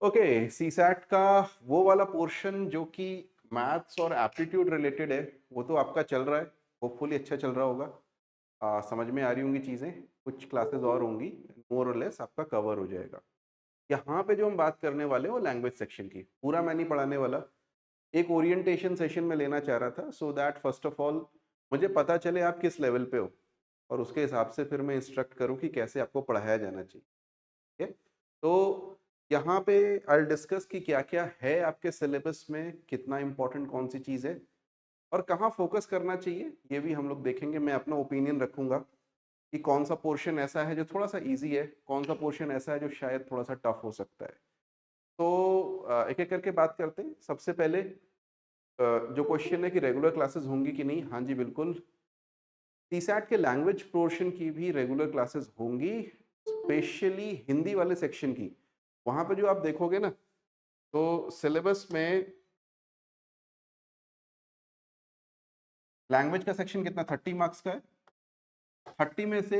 Okay, CSAT का वो वाला पोर्शन जो कि मैथ्स और एप्टीट्यूड रिलेटेड है, वो तो आपका चल रहा है। होपफुली अच्छा चल रहा होगा। समझ में आ रही होंगी चीज़ें। कुछ क्लासेस और होंगी, मोर और लेस आपका कवर हो जाएगा। यहाँ पे जो हम बात करने वाले हैं वो लैंग्वेज सेक्शन की। पूरा मैं नहीं पढ़ाने वाला, एक ओरिएंटेशन सेशन में लेना चाह रहा था, so that first of all मुझे पता चले आप किस लेवल पे हो, और उसके हिसाब से फिर मैं इंस्ट्रक्ट करूँ कि कैसे आपको पढ़ाया जाना चाहिए। ठीक है? तो यहाँ पे आई डिस्कस कि क्या क्या है आपके सिलेबस में, कितना इंपॉर्टेंट कौन सी चीज़ है और कहाँ फोकस करना चाहिए, ये भी हम लोग देखेंगे। मैं अपना ओपिनियन रखूंगा कि कौन सा पोर्शन ऐसा है जो थोड़ा सा इजी है, कौन सा पोर्शन ऐसा है जो शायद थोड़ा सा टफ हो सकता है। तो एक एक करके बात करते हैं। सबसे पहले जो क्वेश्चन है कि रेगुलर क्लासेस होंगी कि नहीं, हाँ जी बिल्कुल। सीसैट के लैंग्वेज पोर्शन की भी रेगुलर क्लासेस होंगी, स्पेशली हिंदी वाले सेक्शन की। वहां पे जो आप देखोगे ना, तो सिलेबस में लैंग्वेज का सेक्शन कितना 30 मार्क्स का है। 30 में से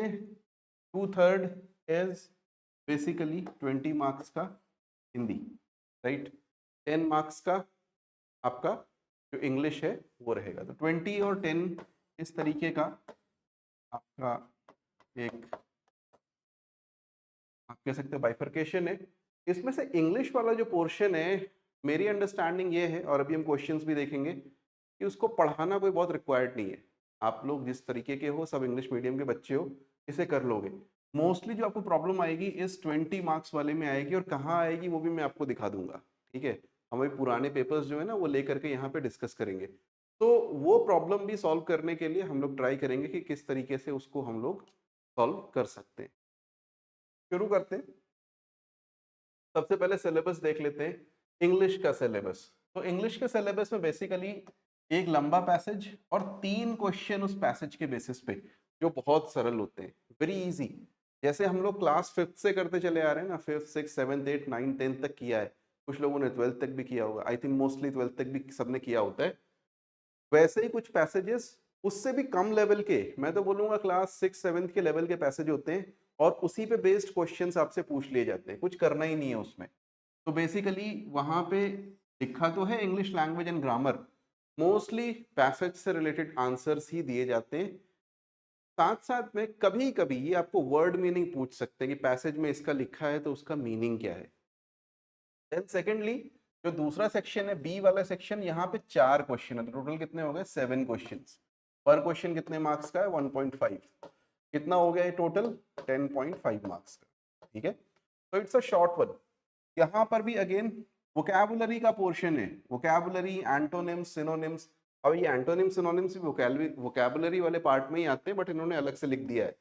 2/3 इज बेसिकली 20 मार्क्स का हिंदी, राइट। 10 मार्क्स का आपका जो इंग्लिश है वो रहेगा। तो 20 और 10 इस तरीके का आपका एक, आप कह सकते हो बाइफरकेशन है। इसमें से इंग्लिश वाला जो पोर्शन है, मेरी अंडरस्टैंडिंग ये है, और अभी हम क्वेश्चंस भी देखेंगे, कि उसको पढ़ाना कोई बहुत रिक्वायर्ड नहीं है। आप लोग जिस तरीके के हो, सब इंग्लिश मीडियम के बच्चे हो, इसे कर लोगे। मोस्टली जो आपको प्रॉब्लम आएगी इस 20 मार्क्स वाले में आएगी, और कहाँ आएगी वो भी मैं आपको दिखा दूंगा। ठीक है, हम अभी पुराने पेपर्स जो है ना वो लेकर के यहाँ पे डिस्कस करेंगे। तो वो प्रॉब्लम भी सॉल्व करने के लिए हम लोग ट्राई करेंगे कि किस तरीके से उसको हम लोग सॉल्व कर सकते हैं। शुरू करते हैं। सबसे पहले सिलेबस देख लेते हैं, इंग्लिश का सिलेबस। तो इंग्लिश के सिलेबस में बेसिकली एक लंबा पैसेज और 3 क्वेश्चन उस पैसेज के बेसिस पे, जो बहुत सरल होते हैं, वेरी इजी। जैसे हम लोग क्लास 5th से करते चले आ रहे हैं ना, 5th 6th 7th 8th 9th 10th तक किया है, कुछ लोगों ने 12th तक भी किया होगा, आई थिंक मोस्टली 12th तक भी सबने किया होता है। वैसे ही कुछ पैसेजेस उससे भी कम लेवल के, मैं तो बोलूंगा क्लास 6 7th के लेवल के पैसेज होते हैं, और उसी पे बेस्ड क्वेश्चंस आपसे पूछ लिए जाते हैं, कुछ करना ही नहीं है उसमें। तो बेसिकली वहां पे लिखा तो है English language and grammar, mostly passage से रिलेटेड आंसर्स ही दिए जाते हैं। साथ साथ में कभी कभी ये आपको वर्ड मीनिंग पूछ सकते हैं कि पैसेज में इसका लिखा है तो उसका मीनिंग क्या है। देन सेकेंडली, जो दूसरा सेक्शन है बी वाला सेक्शन, यहाँ पे 4 क्वेश्चन है, तो टोटल कितने हो गए 7 क्वेश्चंस। पर क्वेश्चन कितने मार्क्स का है 1.5, कितना हो गया टोटल 10.5 मार्क्स का। ठीक है, तो इट्स अ शॉर्ट वन। यहाँ पर भी अगेन वोकैबुलरी का पोर्शन है, वोकैबुलरी एंटोनिम्स सिनोनिम्स। अब ये एंटोनिम सिनोनिम्स भी वोकैबुलरी वाले पार्ट में ही आते हैं, बट इन्होंने अलग से लिख दिया है।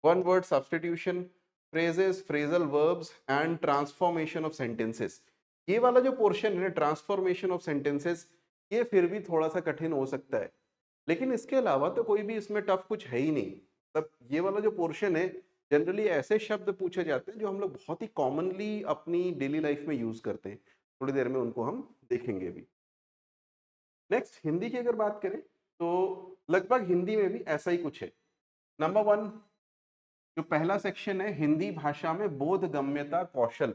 One word substitution, phrases, phrasal verbs and transformation of sentences. ये वाला जो पोर्शन है ट्रांसफॉर्मेशन ऑफ सेंटेंसेस, ये फिर भी थोड़ा सा कठिन हो सकता है, लेकिन इसके अलावा तो कोई भी इसमें टफ कुछ है ही नहीं। तब ये वाला जो पोर्शन है, जनरली ऐसे शब्द पूछे जाते हैं जो हम लोग बहुत ही कॉमनली अपनी डेली लाइफ में यूज करते हैं। थोड़ी देर में उनको हम देखेंगे भी। नेक्स्ट, हिंदी की अगर बात करें तो लगभग हिंदी में भी ऐसा ही कुछ है। नंबर 1, जो पहला सेक्शन है हिंदी भाषा में बोधगम्यता कौशल।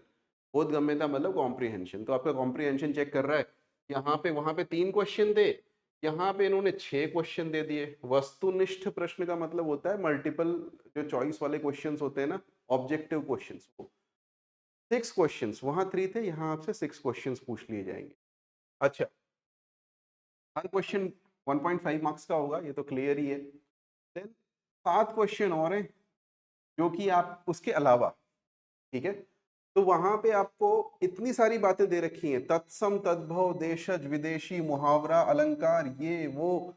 बोधगम्यता मतलब कॉम्प्रिहेंशन, तो आपका कॉम्प्रिहेंशन चेक कर रहा है। यहाँ पे वहां पे 3 क्वेश्चन थे, यहाँ पे इन्होंने 6 क्वेश्चन दे दिए। वस्तुनिष्ठ प्रश्न का मतलब होता है मल्टीपल जो चॉइस वाले क्वेश्चंस होते हैं ना, ऑब्जेक्टिव क्वेश्चंस को। 6 क्वेश्चंस, वहां 3 थे, यहाँ आपसे 6 क्वेश्चंस पूछ लिए जाएंगे। अच्छा, हर क्वेश्चन 1.5 मार्क्स का होगा, ये तो क्लियर ही है। देन 7 क्वेश्चन और हैं जो कि आप उसके अलावा, ठीक है, तो वहां पे आपको इतनी सारी बातें दे रखी हैं, तत्सम तद्भव देशज विदेशी मुहावरा अलंकार, ये वो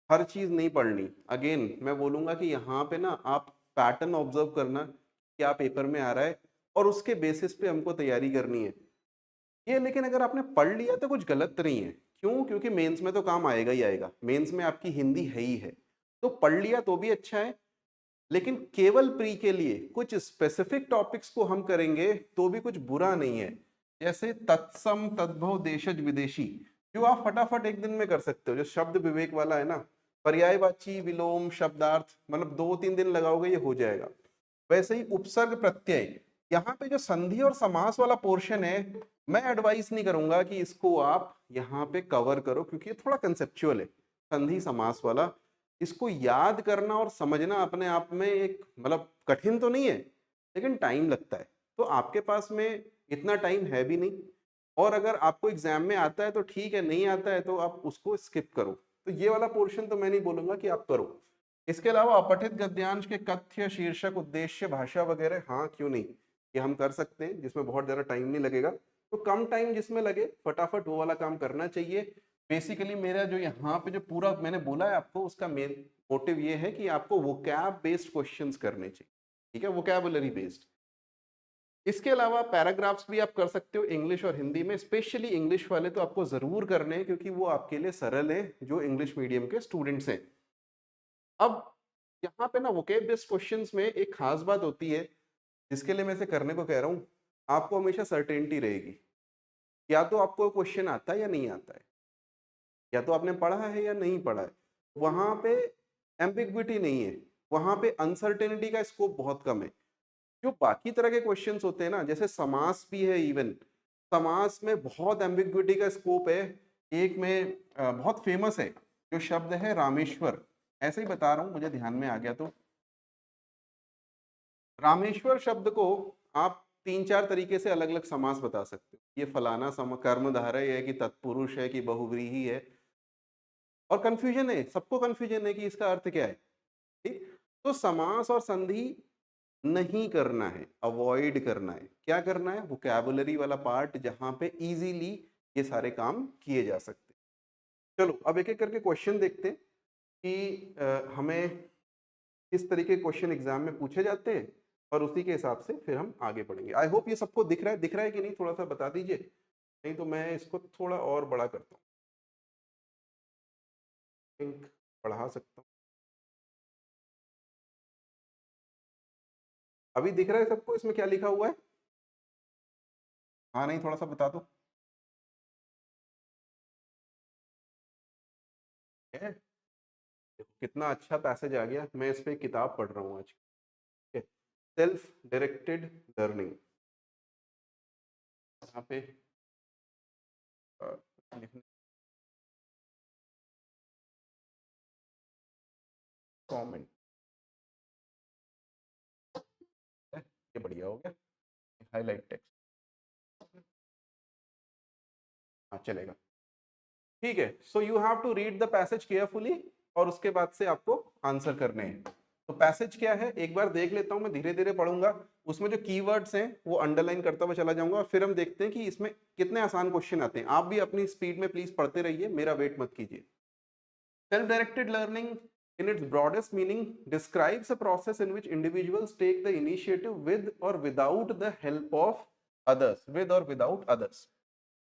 हर चीज नहीं पढ़नी। अगेन मैं बोलूंगा कि यहाँ पे ना आप पैटर्न ऑब्जर्व करना, क्या पेपर में आ रहा है, और उसके बेसिस पे हमको तैयारी करनी है ये। लेकिन अगर आपने पढ़ लिया तो कुछ गलत नहीं है, क्यों? क्योंकि मेंस में तो काम आएगा ही आएगा, मेंस में आपकी हिंदी है ही है। तो पढ़ लिया तो भी अच्छा है, लेकिन केवल प्री के लिए कुछ स्पेसिफिक टॉपिक्स को हम करेंगे तो भी कुछ बुरा नहीं है। जैसे तत्सम तद्भव देशज विदेशी, जो आप फटाफट एक दिन में कर सकते हो, जो शब्द विवेक वाला है ना, पर्यायवाची विलोम शब्दार्थ, मतलब 2-3 दिन लगाओगे ये हो जाएगा। वैसे ही उपसर्ग प्रत्यय, यहाँ पे जो संधि और समास वाला पोर्शन है, मैं एडवाइस नहीं करूंगा कि इसको आप यहाँ पे कवर करो, क्योंकि ये थोड़ा कंसेप्चुअल है। संधि समास वाला इसको याद करना और समझना अपने आप में एक मतलब कठिन तो नहीं है, लेकिन टाइम लगता है। तो आपके पास में इतना टाइम है भी नहीं, और अगर आपको एग्जाम में आता है तो ठीक है, नहीं आता है तो आप उसको स्किप करो। तो ये वाला पोर्शन तो मैं नहीं बोलूंगा कि आप करो। इसके अलावा अपठित गद्यांश के कथ्य, शीर्षक, उद्देश्य, भाषा वगैरह, हाँ क्यों नहीं, ये हम कर सकते हैं, जिसमें बहुत ज्यादा टाइम नहीं लगेगा। तो कम टाइम जिसमें लगे फटाफट वो वाला काम करना चाहिए। बेसिकली मेरा जो यहाँ पे जो पूरा मैंने बोला है आपको, उसका मेन मोटिव ये है कि आपको वोकैब बेस्ड क्वेश्चंस करने चाहिए, ठीक है, वोकैबुलरी बेस्ड। इसके अलावा पैराग्राफ्स भी आप कर सकते हो इंग्लिश और हिंदी में। स्पेशली इंग्लिश वाले तो आपको जरूर करने हैं, क्योंकि वो आपके लिए सरल है जो इंग्लिश मीडियम के स्टूडेंट्स हैं। अब यहाँ पे ना वोकैब बेस्ड क्वेश्चंस में एक खास बात होती है, जिसके लिए मैं इसे करने को कह रहा हूँ। आपको हमेशा सर्टेनिटी रहेगी, या तो आपको क्वेश्चन आता है या नहीं आता है, या तो आपने पढ़ा है या नहीं पढ़ा है। वहां पे एम्बिग्विटी नहीं है, वहां पे अनसर्टेनिटी का स्कोप बहुत कम है। जो बाकी तरह के क्वेश्चंस होते हैं ना, जैसे समास भी है, इवन समास में बहुत एम्बिग्विटी का स्कोप है। एक में बहुत फेमस है जो शब्द है रामेश्वर, ऐसे ही बता रहा हूं, मुझे ध्यान में आ गया। तो रामेश्वर शब्द को आप तीन चार तरीके से अलग अलग समास बता सकते हो। ये फलाना कर्मधारय है कि तत्पुरुष है कि बहुव्रीहि है, और कंफ्यूजन है, सबको कंफ्यूजन है कि इसका अर्थ क्या है। ठीक, तो समास और संधि नहीं करना है, अवॉइड करना है। क्या करना है? वोकैबुलरी वाला पार्ट, जहां पे इजीली ये सारे काम किए जा सकते हैं। चलो अब एक एक करके क्वेश्चन देखते हैं कि हमें किस तरीके के क्वेश्चन एग्जाम में पूछे जाते हैं, और उसी के हिसाब से फिर हम आगे बढ़ेंगे। आई होप ये सबको दिख रहा है, दिख रहा है कि नहीं, थोड़ा सा बता दीजिए, नहीं तो मैं इसको थोड़ा और बड़ा करता हूँ, थिंक बढ़ा सकता हूँ। अभी दिख रहा है सबको इसमें क्या लिखा हुआ है? हाँ नहीं, थोड़ा सा बता दो। है, देखो कितना अच्छा पैसेज आ गया, मैं इस पे एक किताब पढ़ रहा हूँ आज। सेल्फ डायरेक्टेड लर्निंग, यहाँ पे लिखने कमेंट है, ये बढ़िया हो गया, हाईलाइट टेक्स्ट, हाँ चलेगा, ठीक है। So you have to read the passage carefully, और उसके बाद से आपको आंसर करने हैं। तो पैसेज क्या है एक बार देख लेता हूं, मैं धीरे धीरे पढ़ूंगा, उसमें जो कीवर्ड्स हैं वो अंडरलाइन करता हुआ चला जाऊंगा, और फिर हम देखते हैं कि इसमें कितने आसान क्वेश्चन आते हैं। आप भी अपनी स्पीड में प्लीज पढ़ते रहिए, मेरा वेट मत कीजिए। Self-directed learning, in its broadest meaning, describes a process in which individuals take the initiative with or without the help of others, with or without others.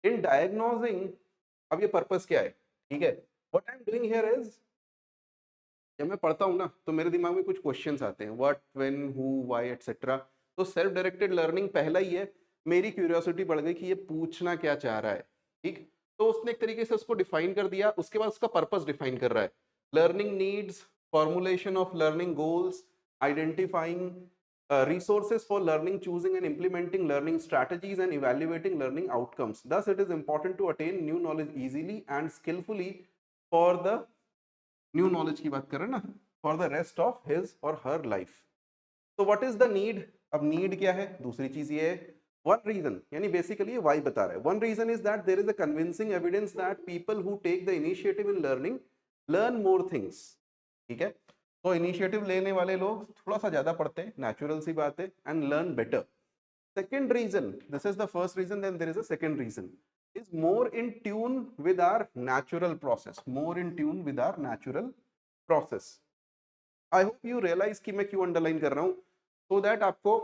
In diagnosing, अब ये purpose क्या है, ठीक है, what I'm doing here is, जब मैं पढ़ता हूँ ना तो मेरे दिमाग में कुछ क्वेश्चंस आते हैं, what, when, who, why, etcetera. तो सेल्फ डायरेक्टेड लर्निंग पहला ही है, मेरी क्यूरियोसिटी बढ़ गई कि ये पूछना क्या चाह रहा है, ठीक। तो उसने एक तरीके से उसको डिफाइन कर दिया, उसके बाद उसका पर्पस डिफाइन कर रहा है। Learning needs, formulation of learning goals, identifying resources for learning, choosing and implementing learning strategies, and evaluating learning outcomes. Thus, it is important to attain new knowledge easily and skillfully for the new knowledge की बात कर रहे हैं ना, for the rest of his or her life. तो what is the need? अब need क्या है? दूसरी चीज ये है, वन रीजन, यानी बेसिकली ये वाई बता रहा है। One reason is that there is a convincing evidence that people who take the initiative in learning learn more things, ठीक है। तो इनिशिएटिव लेने वाले लोग थोड़ा सा ज्यादा पढ़ते हैं, नेचुरल सी बात है, and learn better. Second reason, this is the first reason, then there is a second reason, is more in tune with our natural process, more in tune with our natural process. I hope you realize कि मैं क्यों underline कर रहा हूं, so that आपको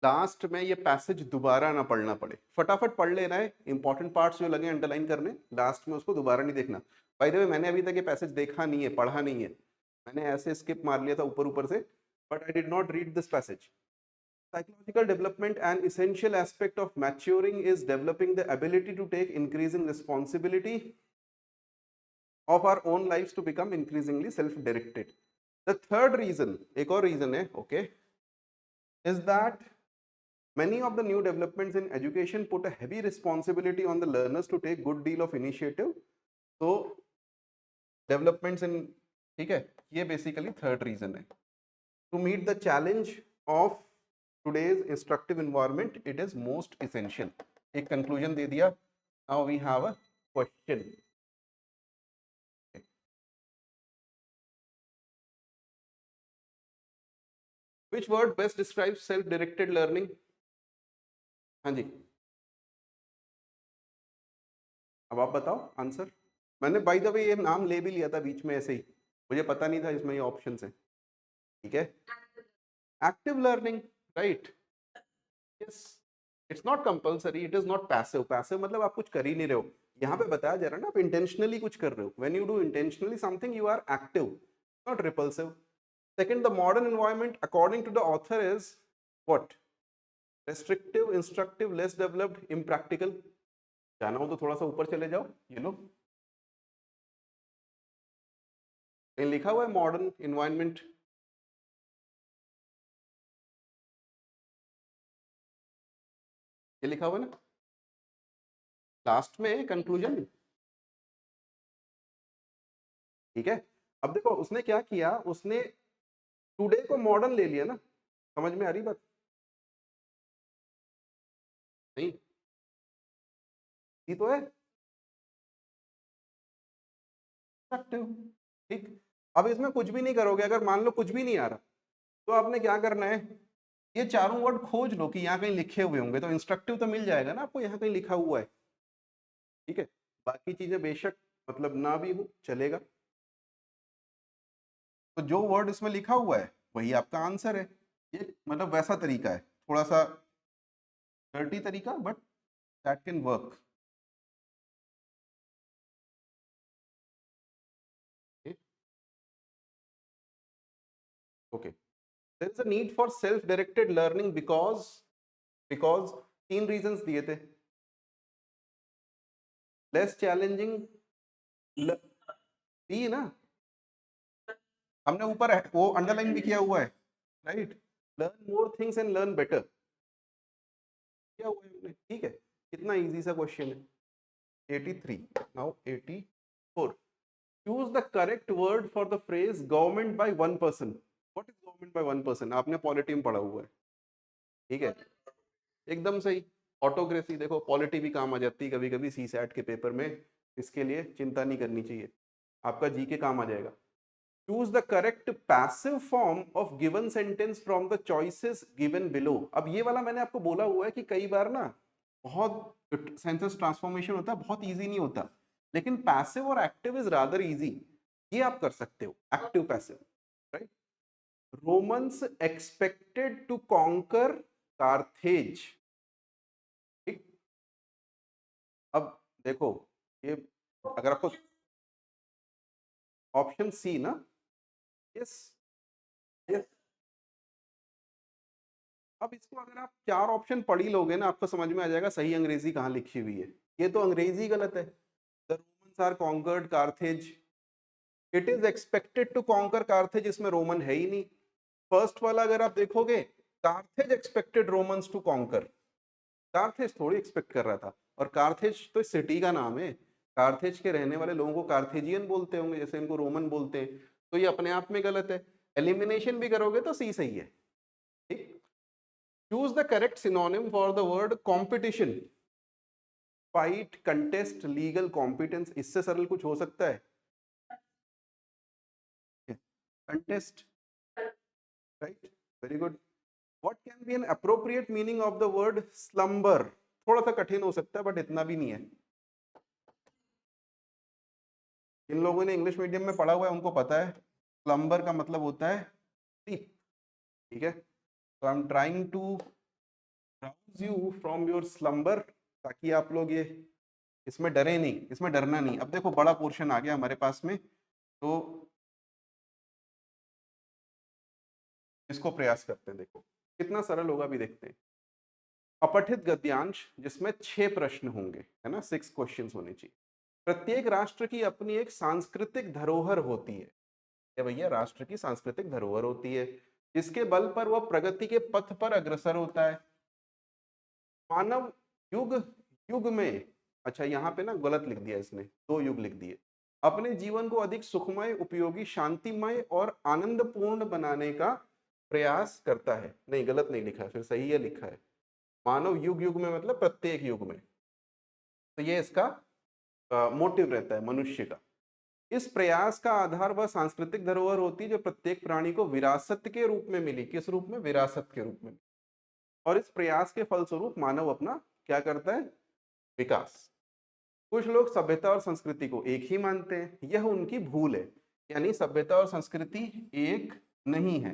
last में ये passage दोबारा ना पढ़ना पड़े, फटाफट पढ़ लेना है। इंपॉर्टेंट पार्ट्स जो लगे अंडरलाइन करने, लास्ट में उसको दोबारा नहीं देखना। बाय द वे, मैंने अभी तक ये पैसेज देखा नहीं है, पढ़ा नहीं है, मैंने ऐसे स्किप मार लिया था ऊपर ऊपर से, but I did not read this passage. Psychological development, an essential aspect of maturing, is developing the ability to take increasing responsibility of our own lives to become increasingly self-directed. The third reason, एक और reason है, okay, is that Many of the new developments in education put a heavy responsibility on the learners to take good deal of initiative. So developments in, ठीक है, ये basically third reason है. To meet the challenge of today's instructive environment, it is most essential. एक conclusion दे दिया. Now we have a question. Which word best describes self-directed learning? हाँ जी, अब आप बताओ आंसर. मैंने बाय द वे ये नाम ले भी लिया था बीच में ऐसे ही, मुझे पता नहीं था इसमें ये ऑप्शंस है. ठीक है, active learning, right. Yes, it's not compulsory, it is not passive. Passive मतलब आप कुछ कर ही नहीं रहे हो. यहाँ पे बताया जा रहा है ना, आप इंटेंशनली कुछ कर रहे हो. When you do intentionally something, you are active, not repulsive. Second, the modern environment according to the author is what? Restrictive, instructive, less developed, impractical. जाना हो तो थोड़ा सा ऊपर चले जाओ. ये लो, लिखा हुआ है मॉडर्न एनवायरनमेंट. ये लिखा हुआ है ना लास्ट में कंक्लूजन. ठीक है, अब देखो उसने क्या किया, उसने टुडे को मॉडर्न ले लिया ना. समझ में आ रही बात? नहीं, ये तो है ठीक. अब इसमें कुछ भी नहीं करोगे. अगर मान लो कुछ भी नहीं आ रहा, तो आपने क्या करना है, ये चारों वर्ड खोज लो कि यहाँ कहीं लिखे हुए होंगे, तो इंस्ट्रक्टिव तो मिल जाएगा ना आपको, यहाँ कहीं लिखा हुआ है. ठीक है, बाकी चीजें बेशक मतलब ना भी हो चलेगा. तो जो वर्ड इसमें लिखा हुआ है वही आपका आंसर है. ये मतलब वैसा तरीका है, थोड़ा सा डर्टी तरीका, but that can work. Okay, there is a need for self directed learning because तीन रीजंस दिए थे. लेस चैलेंजिंग, दी ना, हमने ऊपर वो अंडरलाइन भी किया हुआ है, right. Learn more things and learn better किया हुआ है हमने. ठीक है, कितना इजी सा क्वेश्चन है. 83, now 84. Choose the correct word for the phrase government by one person. What is government by one person? आपने पॉलिटी में पढ़ा हुआ है. ठीक है, एकदम सही. ऑटोक्रेसी, देखो पॉलिटी भी काम आ जाती है कभी कभी सी सैट के पेपर में. इसके लिए चिंता नहीं करनी चाहिए, आपका जी के काम आ जाएगा. Choose the correct passive form of given sentence from the choices given below. अब ये वाला मैंने आपको बोला हुआ है कि कई बार ना बहुत सेंटेंस ट्रांसफॉर्मेशन होता है, बहुत इजी नहीं होता. लेकिन पैसिव और एक्टिव इज रादर इजी. ये आप कर सकते हो, active passive, right. Romans expected to conquer Carthage. ठीक, अब देखो ये, अगर आपको ऑप्शन सी ना, यस यस. अब इसको अगर आप चार ऑप्शन पढ़ ही लोगे ना, आपको समझ में आ जाएगा सही अंग्रेजी कहाँ लिखी हुई है. ये तो अंग्रेजी गलत है. The Romans are conquered Carthage. It is expected to conquer Carthage, इसमें रोमन है ही नहीं. फर्स्ट वाला अगर आप देखोगे, Carthage expected Romans to conquer. Carthage थोड़ी एक्सपेक्ट कर रहा था. और कार्थेज तो सिटी का नाम है. कार्थेज के रहने वाले लोगों को कार्थेजियन बोलते होंगे, जैसे इनको रोमन बोलते हैं. तो ये अपने आप में गलत है. एलिमिनेशन भी करोगे तो सी सही है. ठीक, choose the correct synonym for the word competition. Fight, contest, legal, competence. इससे सरल कुछ हो सकता है? Contest, right. Very good. What can be an appropriate meaning of the word slumber? थोड़ा सा कठिन हो सकता है, बट इतना भी नहीं है. इन लोगों ने इंग्लिश मीडियम में पढ़ा हुआ है, उनको पता है स्लम्बर का मतलब होता है स्लीप. ठीक है, तो I am trying to rouse you from your slumber, ताकि आप लोग ये इसमें डरे नहीं, इसमें डरना नहीं. अब देखो बड़ा पोर्शन आ गया हमारे पास में, तो इसको प्रयास करते हैं. देखो कितना सरल होगा, भी देखते हैं. अपठित गद्यांश जिसमें 6 प्रश्न होंगे, है ना, 6 क्वेश्चंस होने चाहिए. प्रत्येक राष्ट्र की अपनी एक सांस्कृतिक धरोहर होती है. या भैया, राष्ट्र की सांस्कृतिक धरोहर होती है जिसके बल पर वह प्रगति के पथ पर अग्रसर होता है. मानव युग युग में, अच्छा यहाँ पे ना गलत लिख दिया इसने, 2 युग लिख दिए। अपने जीवन को अधिक सुखमय, उपयोगी, शांतिमय और आनंदपूर्ण बनाने का प्रयास करता है। नहीं, गलत नहीं लिखा है, फिर सही है लिखा है। मानव युग युग में मतलब प्रत्येक युग में। तो ये इसका मोटिव रहता है मनुष्य का। इस प्रयास का आधार वह सांस्कृतिक धरोहर होती है जो प्रत्येक प्राणी को विरासत के रूप में मिली। किस रूप में? विरासत के रूप में। और इस प्रयास के फलस्वरूप मानव अपना क्या करता है? विकास। कुछ लोग सभ्यता और संस्कृति को एक ही मानते हैं, यह उनकी भूल है। यानी सभ्यता और संस्कृति एक नहीं है।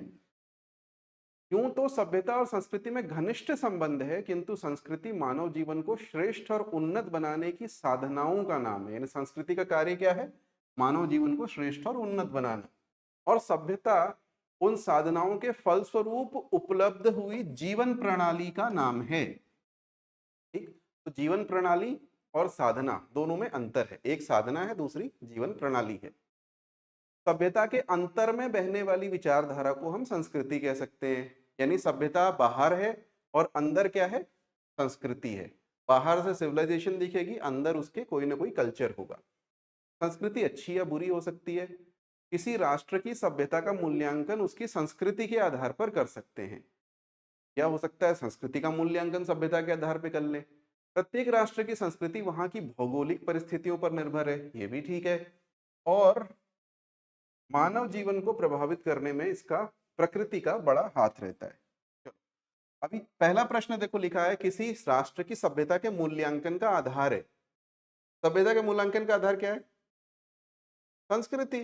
यूं तो सभ्यता और संस्कृति में घनिष्ठ संबंध है, किंतु संस्कृति मानव जीवन को श्रेष्ठ और उन्नत बनाने की साधनाओं का नाम है। यानी संस्कृति का कार्य क्या है? मानव जीवन को श्रेष्ठ और उन्नत बनाना। और सभ्यता उन साधनाओं के फलस्वरूप उपलब्ध हुई जीवन प्रणाली का नाम है। ठीक, तो जीवन प्रणाली और साधना दोनों में अंतर है। एक साधना है, दूसरी जीवन प्रणाली है। सभ्यता के अंतर में बहने वाली विचारधारा को हम संस्कृति कह सकते हैं। यानी सभ्यता बाहर है और अंदर क्या है? संस्कृति है। बाहर से सिविलाइजेशन दिखेगी, अंदर उसके कोई ना कोई कल्चर होगा। संस्कृति अच्छी या बुरी हो सकती है। किसी राष्ट्र की सभ्यता का मूल्यांकन उसकी संस्कृति के आधार पर कर सकते हैं। क्या हो सकता है? संस्कृति का मूल्यांकन सभ्यता के आधार पर कर ले। प्रत्येक राष्ट्र की संस्कृति वहां की भौगोलिक परिस्थितियों पर निर्भर है, ये भी ठीक है। और मानव जीवन को प्रभावित करने में इसका प्रकृति का बड़ा हाथ रहता है। चलो, अभी पहला प्रश्न देखो लिखा है, किसी राष्ट्र की सभ्यता के मूल्यांकन का आधार है। सभ्यता के मूल्यांकन का आधार क्या है? संस्कृति।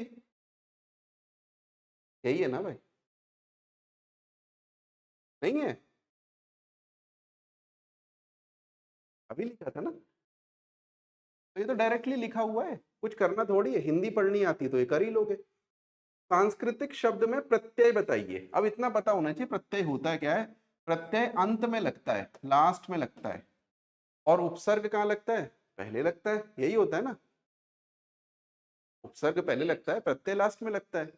यही है ना भाई? नहीं है? अभी लिखा था ना। तो ये तो डायरेक्टली लिखा हुआ है, कुछ करना थोड़ी है। हिंदी पढ़नी आती तो ये कर ही लोगे। सांस्कृतिक शब्द में प्रत्यय बताइए। अब इतना पता होना चाहिए प्रत्यय होता है क्या है। प्रत्यय अंत में लगता है, लास्ट में लगता है। और उपसर्ग कहाँ लगता है? पहले लगता है। यही होता है ना, उपसर्ग पहले लगता है, प्रत्यय लास्ट में लगता है।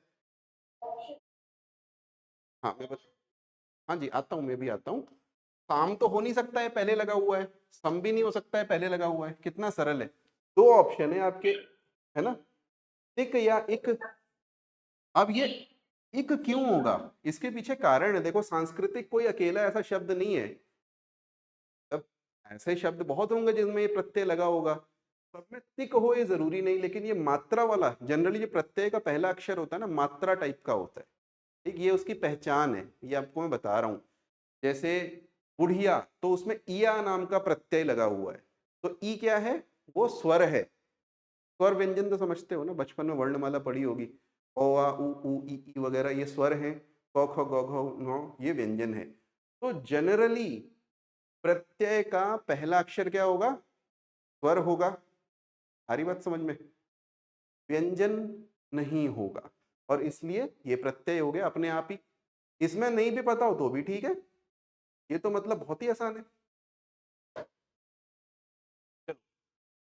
हाँ मैं बता, हाँ जी आता हूँ, मैं भी आता हूँ। साम तो हो नहीं सकता है पहले लगा हुआ है, सम भी नहीं हो सकता है पहले लगा हुआ है। कितना सरल है। दो ऑप्शन है आपके, है ना, इक या इक। अब ये इक क्यों होगा? इसके पीछे कारण है। देखो सांस्कृतिक कोई अकेला ऐसा शब्द नहीं है। अब ऐसे शब्द बहुत होंगे जिनमें ये प्रत्यय लगा होगा। सब में तिक हो ये जरूरी नहीं, लेकिन ये मात्रा वाला जनरली जो प्रत्यय का पहला अक्षर होता है ना, मात्रा टाइप का होता है। ठीक, ये उसकी पहचान है, ये आपको मैं बता रहा हूँ। जैसे बुढ़िया, तो उसमें इया नाम का प्रत्यय लगा हुआ है। तो ई क्या है? वो स्वर है। स्वर व्यंजन तो समझते हो ना, बचपन में वर्णमाला पढ़ी होगी। ओ आ उ ऊ ई वगैरह ये स्वर हैं। क ख ग घ ङ ये व्यंजन है। तो जनरली प्रत्यय का पहला अक्षर क्या होगा? स्वर होगा। सारी बात समझ में? व्यंजन नहीं होगा। और इसलिए ये प्रत्यय हो गया अपने आप ही। इसमें नहीं भी पता हो तो भी ठीक है। ये तो मतलब बहुत ही आसान है। चलो,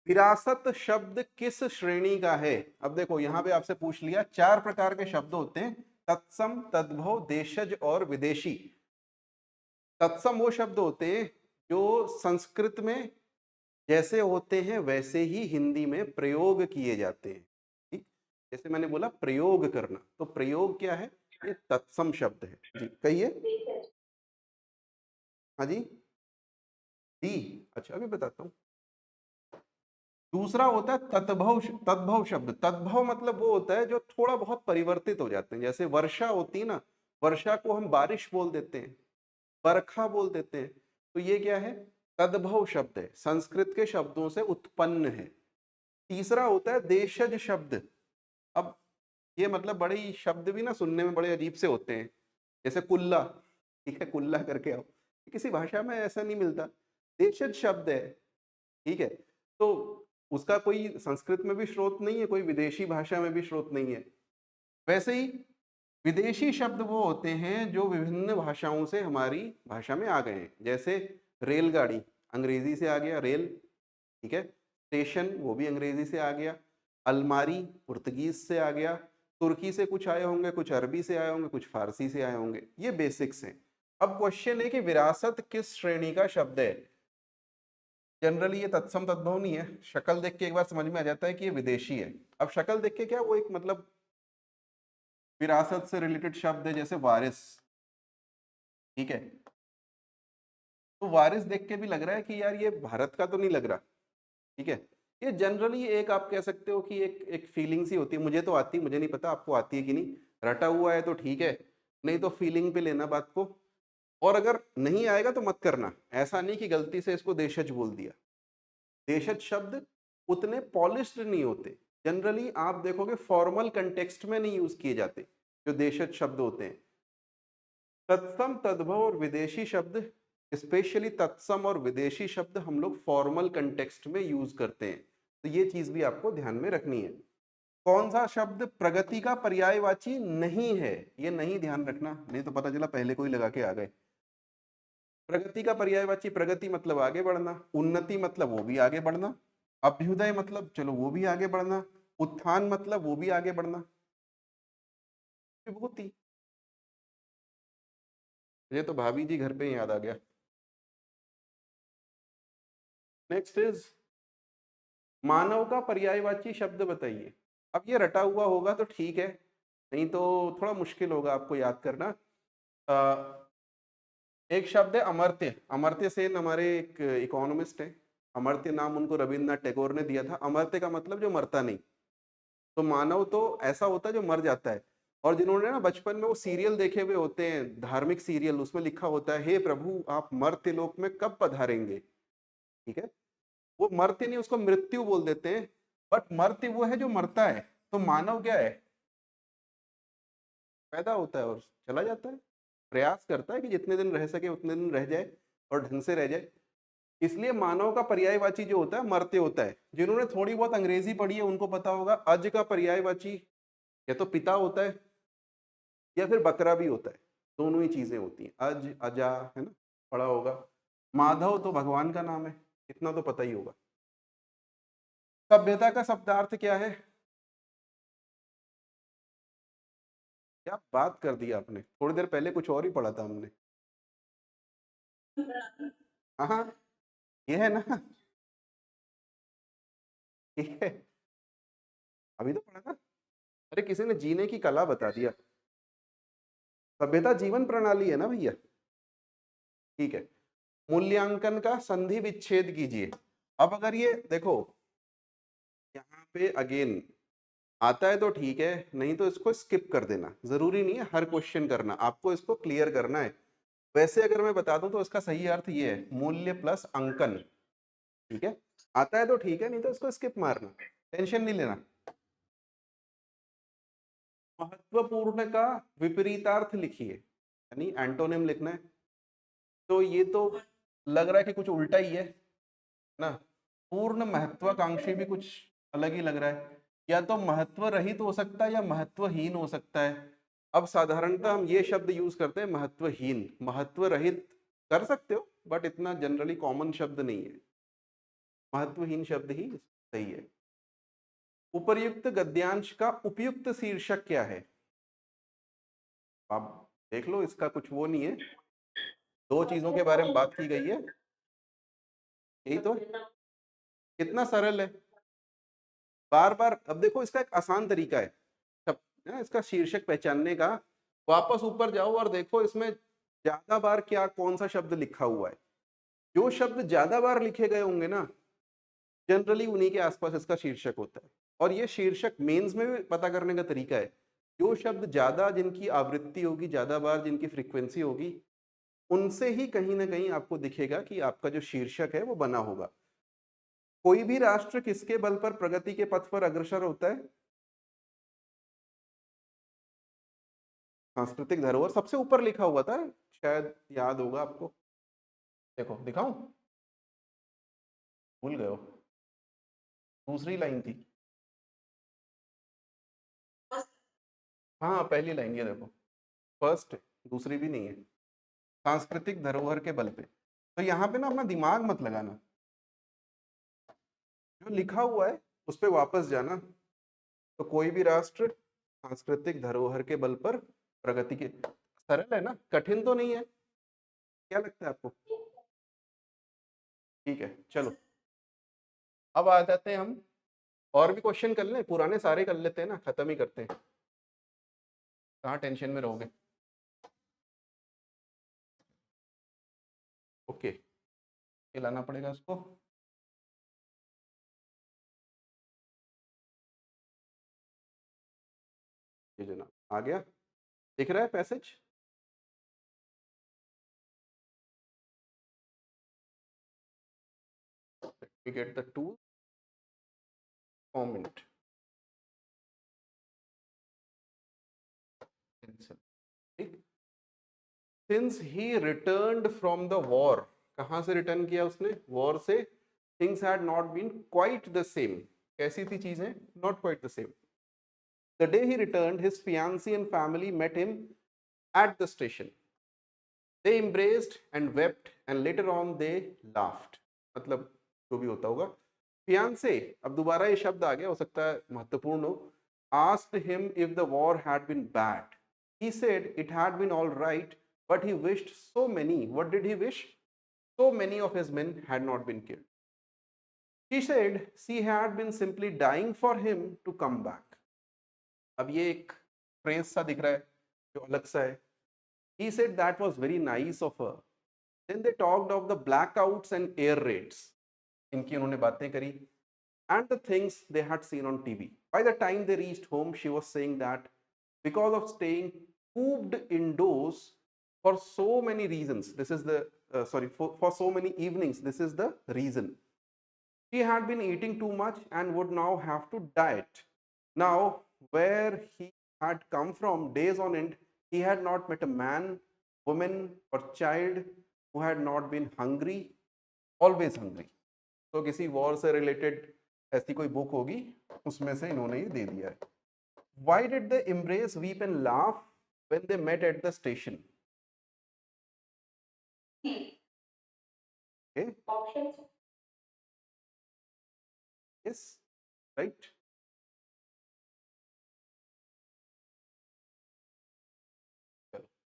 विरासत शब्द किस श्रेणी का है? अब देखो यहां पे आपसे पूछ लिया, 4 प्रकार के शब्द होते हैं, तत्सम, तद्भव, देशज और विदेशी। तत्सम वो शब्द होते हैं जो संस्कृत में जैसे होते हैं वैसे ही हिंदी में प्रयोग किए जाते हैं। ठीक, जैसे मैंने बोला प्रयोग करना, तो प्रयोग क्या है? ये तत्सम शब्द है। जी कहिए। हाँ जी, डी। अच्छा अभी बताता हूँ। दूसरा होता है तद्भव। तद्भव शब्द, तद्भव मतलब वो होता है जो थोड़ा बहुत परिवर्तित हो जाते हैं। जैसे वर्षा होती है ना, वर्षा को हम बारिश बोल देते हैं, बरखा बोल देते हैं। तो ये क्या है? तद्भव शब्द है, संस्कृत के शब्दों से उत्पन्न है। तीसरा होता है देशज शब्द। अब ये मतलब बड़े ही शब्द भी ना सुनने में बड़े अजीब से होते हैं। जैसे कुल्ला, ठीक है, कुल्ला करके आओ, किसी भाषा में ऐसा नहीं मिलता। देशज शब्द है, ठीक है। तो उसका कोई संस्कृत में भी स्रोत नहीं है, कोई विदेशी भाषा में भी स्रोत नहीं है। वैसे ही विदेशी शब्द वो होते हैं जो विभिन्न भाषाओं से हमारी भाषा में आ गए हैं। जैसे रेलगाड़ी अंग्रेजी से आ गया, रेल, ठीक है। स्टेशन वो भी अंग्रेजी से आ गया। अलमारी पुर्तगीज से आ गया। तुर्की से कुछ आए होंगे, कुछ अरबी से आए होंगे, कुछ फारसी से आए होंगे। ये बेसिक्स हैं। अब क्वेश्चन है कि विरासत किस श्रेणी का शब्द है? जनरली ये तत्सम तद्भव नहीं है, शक्ल देख के एक बार समझ में आ जाता है कि ये विदेशी है। अब शक्ल देख के क्या, वो एक मतलब विरासत से रिलेटेड शब्द है, जैसे वारिस, ठीक है, तो वारिस देख के भी लग रहा है कि यार ये भारत का तो नहीं लग रहा, ठीक है। ये जनरली एक आप कह सकते हो कि एक फीलिंग सी होती है, मुझे तो आती, मुझे नहीं पता आपको आती है कि नहीं, रटा हुआ है तो ठीक है, नहीं तो फीलिंग पे लेना बात को, और अगर नहीं आएगा तो मत करना, ऐसा नहीं कि गलती से इसको देशज बोल दिया। देशज शब्द उतने पॉलिश्ड नहीं होते, जनरली आप देखोगे फॉर्मल कंटेक्स्ट में नहीं यूज किए जाते जो देशज शब्द होते हैं। तत्सम तद्भव और विदेशी शब्द, स्पेशली तत्सम और विदेशी शब्द हम लोग फॉर्मल कंटेक्स्ट में यूज करते हैं, तो ये चीज भी आपको ध्यान में रखनी है। कौन सा शब्द प्रगति का पर्यायवाची नहीं है, ये नहीं ध्यान रखना, नहीं तो पता चला पहले कोई लगा के आ गए। प्रगति का पर्यायवाची, प्रगति मतलब आगे बढ़ना, उन्नति मतलब वो भी आगे बढ़ना, अभ्युदय मतलब चलो वो भी आगे बढ़ना, उत्थान मतलब वो भी आगे बढ़ना, विभूति। ये तो भाभी जी घर पे याद आ गया। नेक्स्ट इज मानव का पर्यायवाची शब्द बताइए। अब ये रटा हुआ होगा तो ठीक है, नहीं तो थोड़ा मुश्किल होगा आपको याद करना। एक शब्द है अमर्त्य, अमर्त्य सेन हमारे एक इकोनॉमिस्ट है, अमर्त्य नाम उनको रविन्द्रनाथ टैगोर ने दिया था। अमर्त्य का मतलब जो मरता नहीं, तो मानव तो ऐसा होता है जो मर जाता है। और जिन्होंने ना बचपन में वो सीरियल देखे हुए होते हैं, धार्मिक सीरियल, उसमें लिखा होता है हे प्रभु आप मर्त्य लोक में कब पधारेंगे, ठीक है, वो मर्त्य नहीं, उसको मृत्यु बोल देते हैं, बट मर्त्य वो है जो मरता है, तो मानव क्या है, पैदा होता है और चला जाता है, प्रयास करता है कि जितने दिन रह सके उतने दिन रह जाए और ढंग से रह जाए। इसलिए मानव का पर्यायवाची जो होता है मर्त्य होता है। जिन्होंने थोड़ी बहुत अंग्रेजी पढ़ी है उनको पता होगा अज का पर्यायवाची या तो पिता होता है या फिर बकरा भी होता है, दोनों ही चीजें होती हैं, अज अजा, है ना, पढ़ा होगा। माधव तो भगवान का नाम है, इतना तो पता ही होगा। सभ्यता का शब्दार्थ क्या है? क्या बात कर दी आपने, थोड़ी देर पहले कुछ और ही पढ़ा था हमने। हाँ, ये है ना, ठीक है, अभी तो पढ़ा था। अरे किसी ने जीने की कला बता दिया। सभ्यता जीवन प्रणाली है ना भैया, ठीक है। मूल्यांकन का संधि विच्छेद कीजिए। अब अगर ये देखो, यहाँ पे अगेन आता है तो ठीक है, नहीं तो इसको स्किप कर देना, जरूरी नहीं है हर क्वेश्चन करना, आपको इसको क्लियर करना है। वैसे अगर मैं बता दूं तो इसका सही अर्थ ये है मूल्य प्लस अंकन, ठीक है, आता है तो ठीक है, नहीं तो इसको स्किप मारना, टेंशन नहीं लेना। महत्वपूर्ण का विपरीतार्थ लिखिए, यानी एंटोनिम लिखना है। तो ये तो लग रहा है कि कुछ उल्टा ही है ना, पूर्ण महत्वाकांक्षी भी कुछ अलग ही लग रहा है, या तो महत्व रहित हो सकता है या महत्वहीन हो सकता है। अब साधारणतः हम ये शब्द यूज करते हैं महत्वहीन, महत्व रहित कर सकते हो बट इतना जनरली कॉमन शब्द नहीं है, महत्वहीन शब्द ही सही है। उपर्युक्त गद्यांश का उपयुक्त शीर्षक क्या है? आप देख लो, इसका कुछ वो नहीं है, दो चीजों के बारे में बात की गई है, यही तो, कितना सरल है। बार बार, अब देखो इसका एक आसान तरीका है सब, है ना, इसका शीर्षक पहचानने का, वापस ऊपर जाओ और देखो इसमें ज्यादा बार क्या कौन सा शब्द लिखा हुआ है। जो शब्द ज्यादा बार लिखे गए होंगे ना, जनरली उन्हीं के आसपास इसका शीर्षक होता है। और ये शीर्षक मेंस में भी पता करने का तरीका है, जो शब्द ज्यादा, जिनकी आवृत्ति होगी, ज्यादा बार जिनकी फ्रीक्वेंसी होगी, उनसे ही कहीं ना कहीं आपको दिखेगा कि आपका जो शीर्षक है वो बना होगा। कोई भी राष्ट्र किसके बल पर प्रगति के पथ पर अग्रसर होता है? सांस्कृतिक धरोहर सबसे ऊपर लिखा हुआ था, शायद याद होगा आपको। देखो दिखाऊं, भूल गए हो, दूसरी लाइन थी। हाँ पहली लाइन, ये देखो, फर्स्ट, दूसरी भी नहीं है, सांस्कृतिक धरोहर के बल पे। तो यहाँ पे ना अपना दिमाग मत लगाना, जो लिखा हुआ है उस पर वापस जाना। तो कोई भी राष्ट्र सांस्कृतिक धरोहर के बल पर प्रगति के, सरल है ना, कठिन तो नहीं है, क्या लगता है आपको? ठीक है चलो, अब आ जाते हैं हम, और भी क्वेश्चन कर लें, पुराने सारे कर लेते हैं ना, खत्म ही करते हैं, कहाँ टेंशन में रहोगे। ओके, ये लाना पड़ेगा इसको। ये जनाब आ गया, दिख रहा है passage. We get the tool comment pencil, ठीक। Since he returned from the war, कहाँ से रिटर्न किया उसने, वॉर से। Things had not been quite the same, कैसी थी चीजें, not quite the same. The day he returned, his fiancée and family met him at the station. They embraced and wept and later on they laughed. मतलब जो भी होता होगा। Fiancé, अब दोबारा ये शब्द आ गया, हो सकता है महत्वपूर्ण हो। Asked him if the war had been bad. He said it had been all right, but he wished so many. What did he wish? So many of his men had not been killed. He said she had been simply dying for him to come back. अब ये एक phrase सा दिख रहा है जो अलग सा है। He said that was very nice of her. Then they talked of the blackouts and air raids. इनकी उन्होंने बातें करी and the things they had seen on TV. By the time they reached home, she was saying that because of staying cooped indoors for so many reasons, this is the for so many evenings, this is the reason. She had been eating too much and would now have to diet. Now, where he had come from days on end, he had not met a man, woman, or child who had not been hungry, always hungry. तो किसी war से related ऐसी कोई book होगी, उसमें से इन्होंने ये दे दिया है। Why did they embrace, weep and laugh when they met at the station? Okay. Options. Yes, right.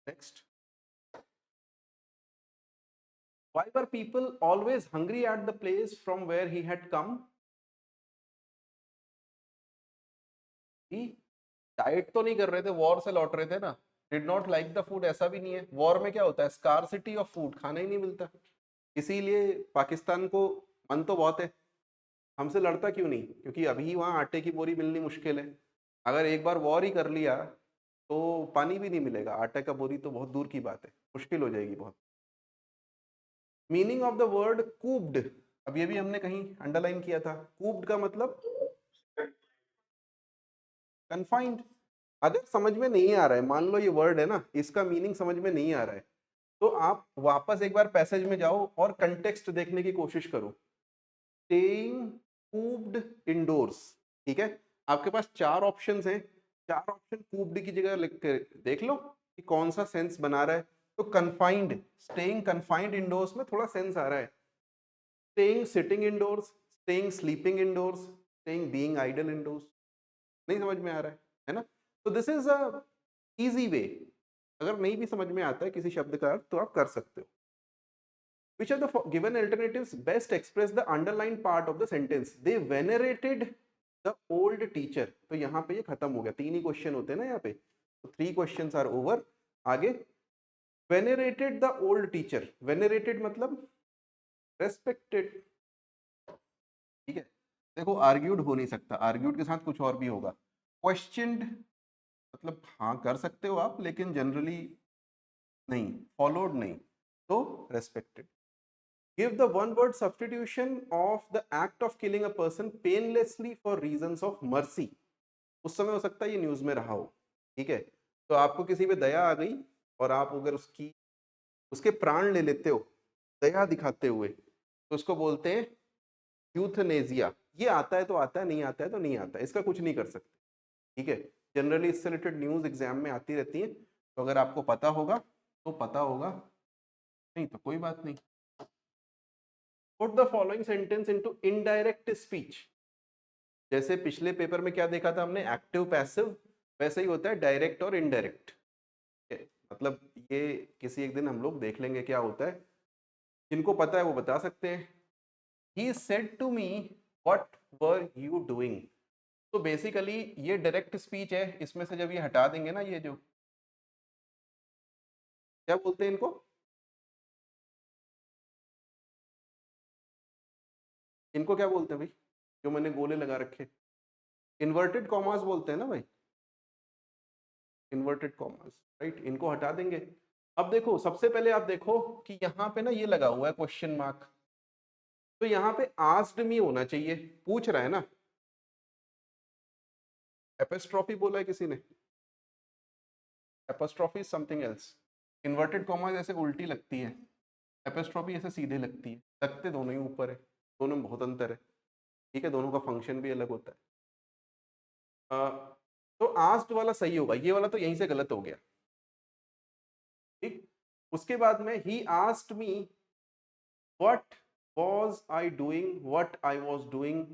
Next. Why were people always hungry at the place from where he had come? He diet तो नहीं कर रहे थे, war से लौट रहे थे ना। Did not like the food, ऐसा भी नहीं है। वॉर में क्या होता है, स्कार्सिटी ऑफ फूड, खाना ही नहीं मिलता। इसीलिए पाकिस्तान को मन तो बहुत है, हमसे लड़ता क्यों नहीं, क्योंकि अभी वहाँ आटे की बोरी मिलनी मुश्किल है। अगर एक बार वॉर ही कर लिया तो पानी भी नहीं मिलेगा, आटे का बोरी तो बहुत दूर की बात है, मुश्किल हो जाएगी बहुत। Meaning of the word cooped, अब ये भी हमने कहीं अंडरलाइन किया था। कूप्ड का मतलब कन्फाइंड। अगर समझ में नहीं आ रहा है, मान लो ये वर्ड है ना, इसका मीनिंग समझ में नहीं आ रहा है, तो आप वापस एक बार पैसेज में जाओ और कंटेक्स्ट देखने की कोशिश करो। स्टेइंग कूप्ड इंडोर्स, ठीक है। आपके पास चार ऑप्शंस हैं, चार ऑप्शन कूप्ड की जगह लिख के देख लो कि कौन सा सेंस बना रहा है। तो कन्फाइंड, स्टेइंग कन्फाइंड इंडोर्स में थोड़ा सेंस आ रहा है। Staying sitting indoors, staying sleeping indoors, staying being idle indoors, नहीं समझ में आ रहा है ना। तो this is a easy way, अगर नहीं भी समझ में आता है किसी शब्द का अर्थ तो आप कर सकते हो। Which of the given alternatives best express the underlined part of the sentence? They venerated the old teacher. तो यहाँ पे ये खत्म हो गया, तीन ही क्वेश्चन होते हैं ना यहाँ पे, तो 3 questions are over। आगे venerated the old teacher, venerated मतलब respected, ठीक है। देखो आर्ग्यूड हो नहीं सकता, आर्ग्यूड के साथ कुछ और भी होगा। क्वेश्चनड मतलब हाँ कर सकते हो आप, लेकिन जनरली नहीं, फॉलोड नहीं, तो respected. Give the one word substitution of the act of killing a person painlessly for reasons of mercy. उस समय हो सकता है ये न्यूज में रहा हो, ठीक है। तो आपको किसी पे दया आ गई और आप अगर उसके प्राण ले लेते हो दया दिखाते हुए, तो उसको बोलते हैं यूथनेजिया। ये आता है तो आता है, नहीं आता है तो नहीं आता है, इसका कुछ नहीं कर सकते, ठीक है। जनरली इससे रिलेटेड न्यूज एग्जाम में आती रहती है, तो अगर आपको पता होगा तो पता होगा, नहीं तो कोई बात नहीं। Put the following sentence into indirect speech. जैसे पिछले पेपर में क्या देखा था हमने, एक्टिव पैसिव, वैसे ही होता है डायरेक्ट और इनडायरेक्ट। मतलब ये किसी एक दिन हम लोग देख लेंगे क्या होता है, जिनको पता है वो बता सकते हैं। He said to me what were you doing. तो बेसिकली ये डायरेक्ट स्पीच है, इसमें से जब ये हटा देंगे ना, ये जो क्या बोलते हैं इनको, इनको क्या बोलते हैं भाई, जो मैंने गोले लगा रखे, इन्वर्टेड कॉमास बोलते हैं ना भाई, इन्वर्टेड कॉमास, राइट। इनको हटा देंगे। अब देखो, सबसे पहले आप देखो कि यहाँ पे ना ये लगा हुआ है क्वेश्चन मार्क, तो यहाँ पे आस्क्ड मी होना चाहिए, पूछ रहा है ना। एपिस्ट्रॉफी बोला है किसी ने, epistrophe is something else. Inverted commas ऐसे उल्टी लगती है, एपिस्ट्रॉफी ऐसे सीधे लगती है, लगते दोनों ही ऊपर है, दोनों में बहुत अंतर है, ठीक है, दोनों का फंक्शन भी अलग होता है। तो आस्क्ड वाला सही होगा, ये वाला तो यहीं से गलत हो गया, ठीक। उसके बाद में he asked me what was I doing, what I was doing,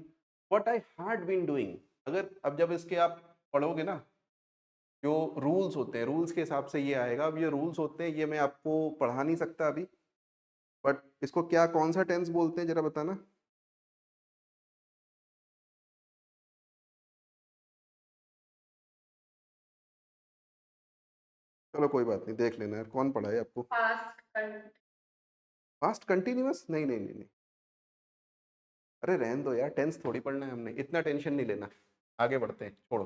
what I had been doing. अगर अब जब इसके आप पढ़ोगे ना, जो रूल्स होते हैं, रूल्स के हिसाब से ये आएगा। अब ये रूल्स होते हैं, ये मैं आपको पढ़ा नहीं सकता अभी, बट इसको क्या, कौन सा टेंस बोलते हैं जरा बताना। चलो कोई बात नहीं, देख लेना यार, कौन पढ़ा है आपको। पास्ट कंटिन्यूअस, नहीं नहीं नहीं नहीं, अरे रहने दो यार, टेंस थोड़ी पढ़ना है हमने, इतना टेंशन नहीं लेना, आगे बढ़ते हैं, छोड़ो।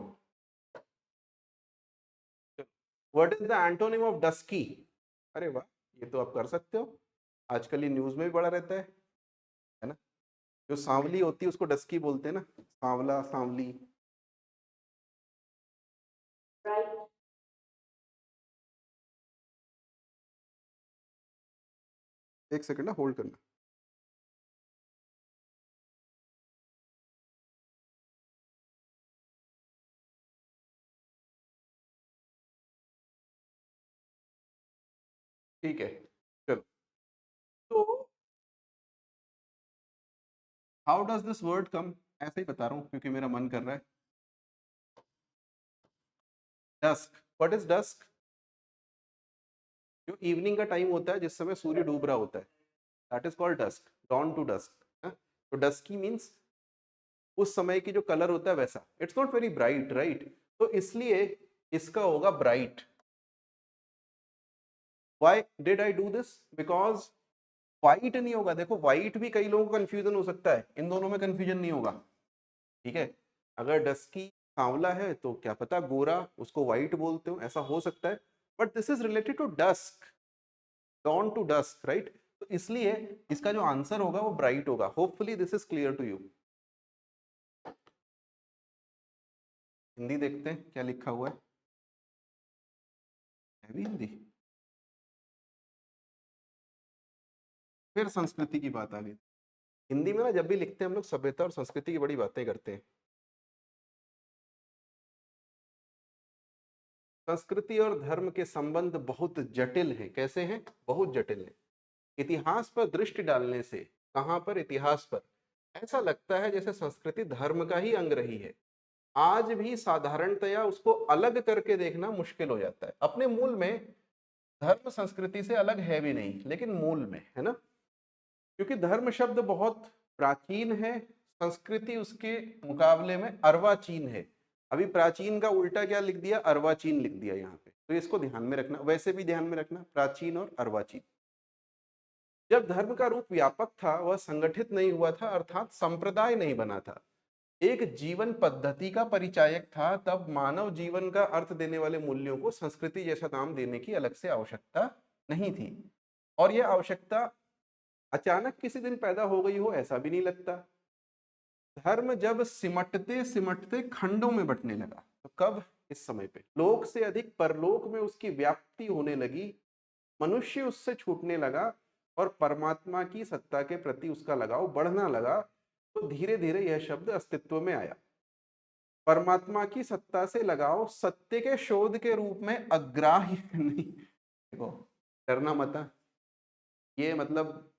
What is the antonym of dusky. अरे वाह, ये तो आप कर सकते हो, आजकल ये न्यूज में भी बड़ा रहता है ना। जो सांवली होती है उसको डस्की बोलते हैं ना, सांवला, सांवली। एक सेकंड ना, होल्ड करना। ठीक है, चलो। तो हाउ डज दिस वर्ड कम, ऐसे ही बता रहा हूँ क्योंकि मेरा मन कर रहा है। डस्क, व्हाट इज डस्क, जो इवनिंग का टाइम होता है, जिस समय सूर्य डूब रहा होता है, that is called dusk, dawn to dusk. तो डस्की मीन्स उस समय की जो कलर होता है वैसा, it's not very bright, right. तो इसलिए इसका होगा bright. Why did I do this, because white नहीं होगा, देखो व्हाइट भी कई लोगों को कंफ्यूजन हो सकता है, इन दोनों में कंफ्यूजन नहीं होगा, ठीक है। अगर डस्की सांवला है तो क्या पता गोरा, उसको व्हाइट बोलते हो, ऐसा हो सकता है, but this is related to dusk, dawn to dusk, right. तो इसलिए इसका जो आंसर होगा वो ब्राइट होगा। Hopefully this is clear to you. Hindi देखते हैं क्या लिखा हुआ है भी हिंदी, फिर संस्कृति की बात आ गई। हिंदी में ना जब भी लिखते हैं हम लोग सभ्यता और संस्कृति की बड़ी बातें करते हैं। संस्कृति और धर्म के संबंध बहुत जटिल हैं। कैसे हैं? बहुत जटिल हैं। इतिहास पर दृष्टि डालने से, कहां पर? इतिहास पर, ऐसा लगता है जैसे संस्कृति धर्म का ही अंग रही है। आज भी साधारणतया उसको अलग करके देखना मुश्किल हो जाता है। अपने मूल में धर्म संस्कृति से अलग है भी नहीं, लेकिन मूल में है ना, क्योंकि धर्म शब्द बहुत प्राचीन है, संस्कृति उसके मुकाबले में अर्वाचीन है। अभी प्राचीन का उल्टा क्या लिख दिया? अर्वाचीन लिख दिया यहाँ पे, तो इसको ध्यान में रखना। वैसे भी ध्यान में रखना, प्राचीन और अर्वाचीन। जब धर्म का रूप व्यापक था, वह संगठित नहीं हुआ था, अर्थात संप्रदाय नहीं बना था, एक जीवन पद्धति का परिचायक था, तब मानव जीवन का अर्थ देने वाले मूल्यों को संस्कृति जैसा नाम देने की अलग से आवश्यकता नहीं थी। और यह आवश्यकता अचानक किसी दिन पैदा हो गई हो, ऐसा भी नहीं लगता। धर्म जब सिमटते सिमटते खंडों में बंटने लगा, तो कब? इस समय पे लोक से अधिक परलोक में उसकी व्याप्ति होने लगी, मनुष्य उससे छूटने लगा और परमात्मा की सत्ता के प्रति उसका लगाव बढ़ना लगा, तो धीरे धीरे यह शब्द अस्तित्व में आया। परमात्मा की सत्ता से लगाव सत्य के शोध के रूप में अग्राह्य नहीं। देखो, डरना मत, ये मतलब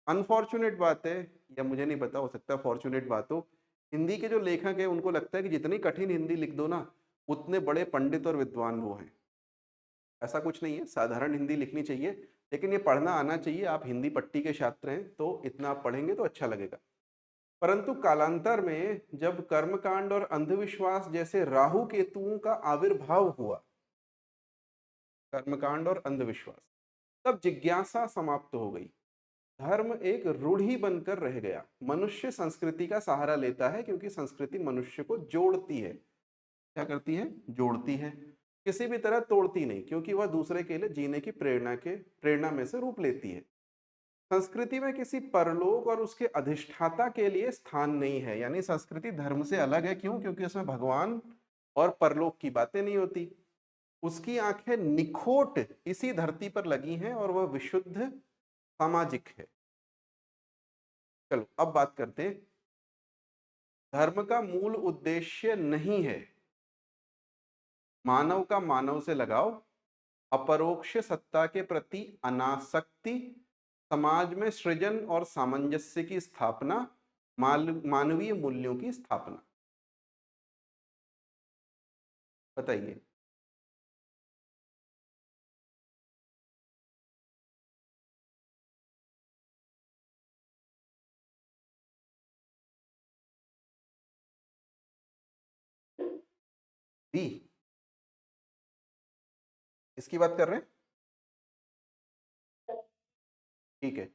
अनफॉर्चुनेट बात है, या मुझे नहीं पता, हो सकता है फॉर्चुनेट बात हो। हिंदी के जो लेखक है उनको लगता है कि जितनी कठिन हिंदी लिख दो ना, उतने बड़े पंडित और विद्वान वो हैं। ऐसा कुछ नहीं है, साधारण हिंदी लिखनी चाहिए, लेकिन ये पढ़ना आना चाहिए। आप हिंदी पट्टी के छात्र हैं तो इतना आप पढ़ेंगे तो अच्छा लगेगा। परंतु कालांतर में जब कर्मकांड और अंधविश्वास जैसे राहु केतुओं का आविर्भाव हुआ, कर्मकांड और अंधविश्वास, तब जिज्ञासा समाप्त हो गई। धर्म एक रूढ़ी बनकर रह गया। मनुष्य संस्कृति का सहारा लेता है क्योंकि संस्कृति मनुष्य को जोड़ती है। क्या करती है? जोड़ती है, किसी भी तरह तोड़ती नहीं, क्योंकि वह दूसरे के लिए जीने की प्रेरणा में से रूप लेती है। संस्कृति में किसी परलोक और उसके अधिष्ठाता के लिए स्थान नहीं है। यानी संस्कृति धर्म से अलग है। क्यों? क्योंकि उसमें भगवान और परलोक की बातें नहीं होती। उसकी आंखें निखोट इसी धरती पर लगी हैं और वह विशुद्ध सामाजिक है। चलो अब बात करते हैं। धर्म का मूल उद्देश्य नहीं है मानव का मानव से लगाव, अपरोक्ष सत्ता के प्रति अनासक्ति, समाज में सृजन और सामंजस्य की स्थापना, मानवीय मूल्यों की स्थापना। बताइए। बी, इसकी बात कर रहे हैं? ठीक है,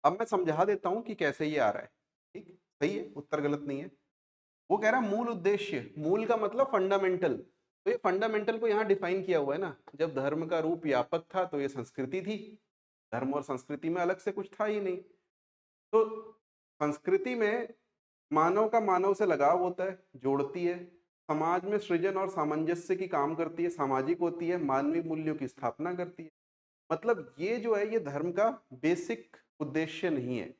अब मैं समझा देता हूं कि कैसे ये आ रहा है। ठीक, सही है, उत्तर गलत नहीं है। वो कह रहा मूल उद्देश्य, मूल का मतलब फंडामेंटल। तो ये फंडामेंटल को यहाँ डिफाइन किया हुआ है ना। जब धर्म का रूप व्यापक था तो ये संस्कृति थी। धर्म और संस्कृति में अलग से कुछ था ही नहीं। तो संस्कृति में मानव का मानव से लगाव होता है, जोड़ती है, समाज में सृजन और सामंजस्य की काम करती है, सामाजिक होती है, मानवीय मूल्यों की स्थापना करती है। मतलब ये जो है ये धर्म का बेसिक उद्देश्य नहीं है।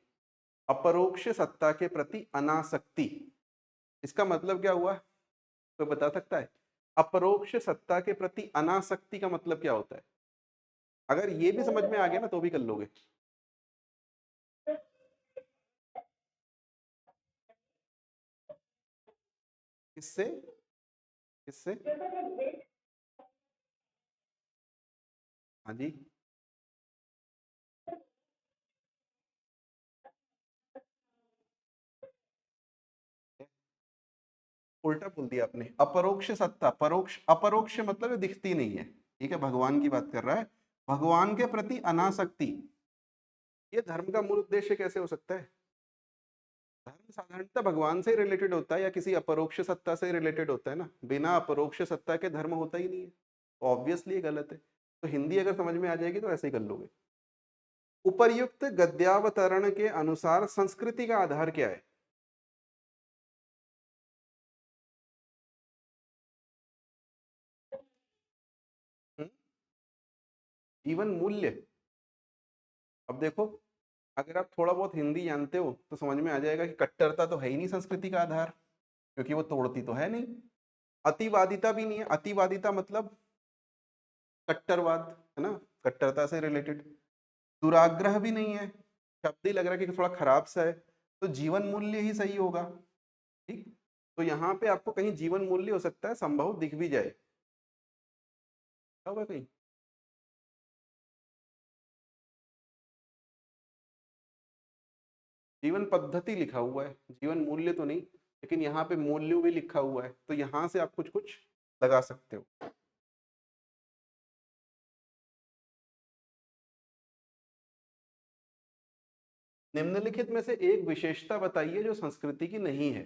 अपरोक्ष सत्ता के प्रति अनासक्ति, इसका मतलब क्या हुआ? कोई बता सकता है? अपरोक्ष सत्ता के प्रति अनासक्ति का मतलब क्या होता है? अगर ये भी समझ में आ गया ना तो भी कर लोगे। किससे? किससे? हाँ जी, उल्टा बोल दिया आपने। अपरोक्ष सत्ता, परोक्ष, अपरोक्ष मतलब ये दिखती नहीं है। ठीक है, भगवान की बात कर रहा है। भगवान के प्रति अनासक्ति, ये धर्म का मूल उद्देश्य कैसे हो सकता है? धर्म साधारणतः भगवान से रिलेटेड होता है या किसी अपरोक्ष सत्ता से रिलेटेड होता है ना। बिना अपरोक्ष सत्ता के धर्म होता ही नहीं है। तो ऑब्वियसली ये गलत है। तो हिंदी अगर समझ में आ जाएगी तो ऐसे ही कर लोगे। उपर्युक्त गद्यावतरण के अनुसार संस्कृति का आधार क्या है? हम्म? जीवन मूल्य। अब देखो, अगर आप थोड़ा बहुत हिंदी जानते हो तो समझ में आ जाएगा कि कट्टरता तो है ही नहीं संस्कृति का आधार, क्योंकि वो तोड़ती तो है नहीं। अतिवादिता भी नहीं है। अतिवादिता मतलब कट्टरवाद, है ना, कट्टरता से रिलेटेड। दुराग्रह भी नहीं है, शब्द ही लग रहा है कि थोड़ा खराब सा है। तो जीवन मूल्य ही सही होगा। ठीक, तो यहाँ पे आपको कहीं जीवन मूल्य हो सकता है, संभव दिख भी जाए। क्या होगा कहीं? जीवन पद्धति लिखा हुआ है, जीवन मूल्य तो नहीं। लेकिन यहाँ पे मूल्य भी लिखा हुआ है, तो यहाँ से आप कुछ कुछ लगा सकते हो। निम्नलिखित में से एक विशेषता बताइए जो संस्कृति की नहीं है।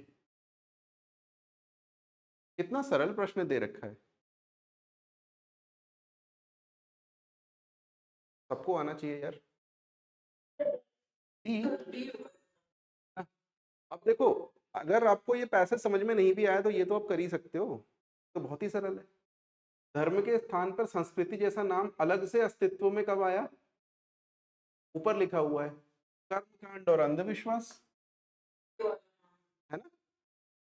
कितना सरल प्रश्न दे रखा है। सबको आना चाहिए यार। डी। अब देखो, अगर आपको ये पैसे समझ में नहीं भी आया तो ये तो आप कर ही सकते हो। तो बहुत ही सरल है। धर्म के स्थान पर संस्कृति जैसा नाम अलग से अस्तित्व में कब आया? ऊपर लिखा हुआ है, कर्मकांड और अंधविश्वास, है ना।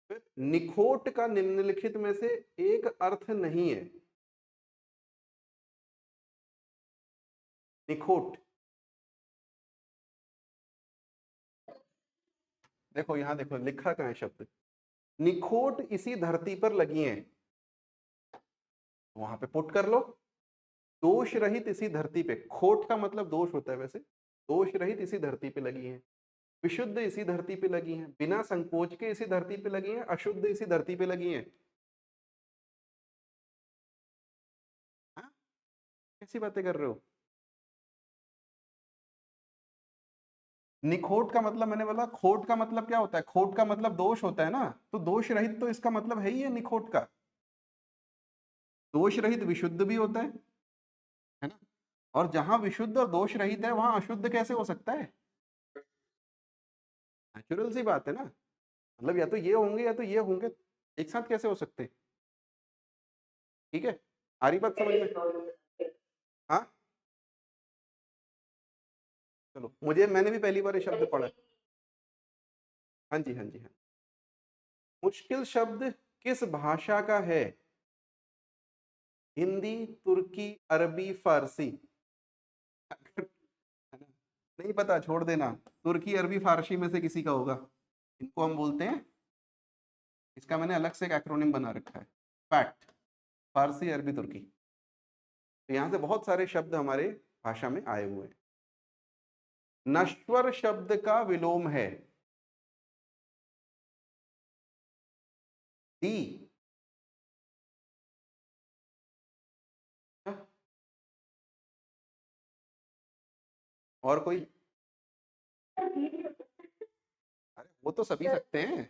फिर निखोट का निम्नलिखित में से एक अर्थ नहीं है। निखोट, देखो यहां देखो लिखा कहाँ है शब्द। निखोट इसी धरती पर लगी हैं, वहां पे पुट कर लो। दोष रहित इसी धरती पे, खोट का मतलब दोष होता है वैसे। दोष रहित इसी धरती पे लगी हैं। विशुद्ध इसी धरती पे लगी हैं, बिना संकोच के इसी धरती पे लगी हैं, अशुद्ध इसी धरती पे लगी हैं। हाँ? कैसी बातें कर रहे हो? निखोट का मतलब, मैंने बोला खोट का मतलब क्या होता है? खोट का मतलब दोष होता है ना, तो दोष रहित तो इसका मतलब है ही है निखोट का। दोष रहित विशुद्ध भी होता है ना? और जहां विशुद्ध और दोष रहित है वहां अशुद्ध कैसे हो सकता है? नेचुरल सी बात है ना, मतलब या तो ये होंगे या तो ये होंगे, एक साथ कैसे हो सकते? ठीक है, आ रही बात समझ में? हाँ, चलो, मुझे मैंने भी पहली बार ये शब्द पढ़ा है। हाँ जी, हाँ जी, हाँ। मुश्किल शब्द किस भाषा का है? हिंदी, तुर्की, अरबी, फारसी। नहीं पता, छोड़ देना। तुर्की, अरबी, फारसी में से किसी का होगा। इनको हम बोलते हैं, इसका मैंने अलग से एक एक्रोनिम बना रखा है, फैक्ट। फारसी, अरबी, तुर्की। तो यहाँ से बहुत सारे शब्द हमारे भाषा में आए हुए हैं। नश्वर शब्द का विलोम है दी। और कोई? अरे वो तो सभी सकते हैं,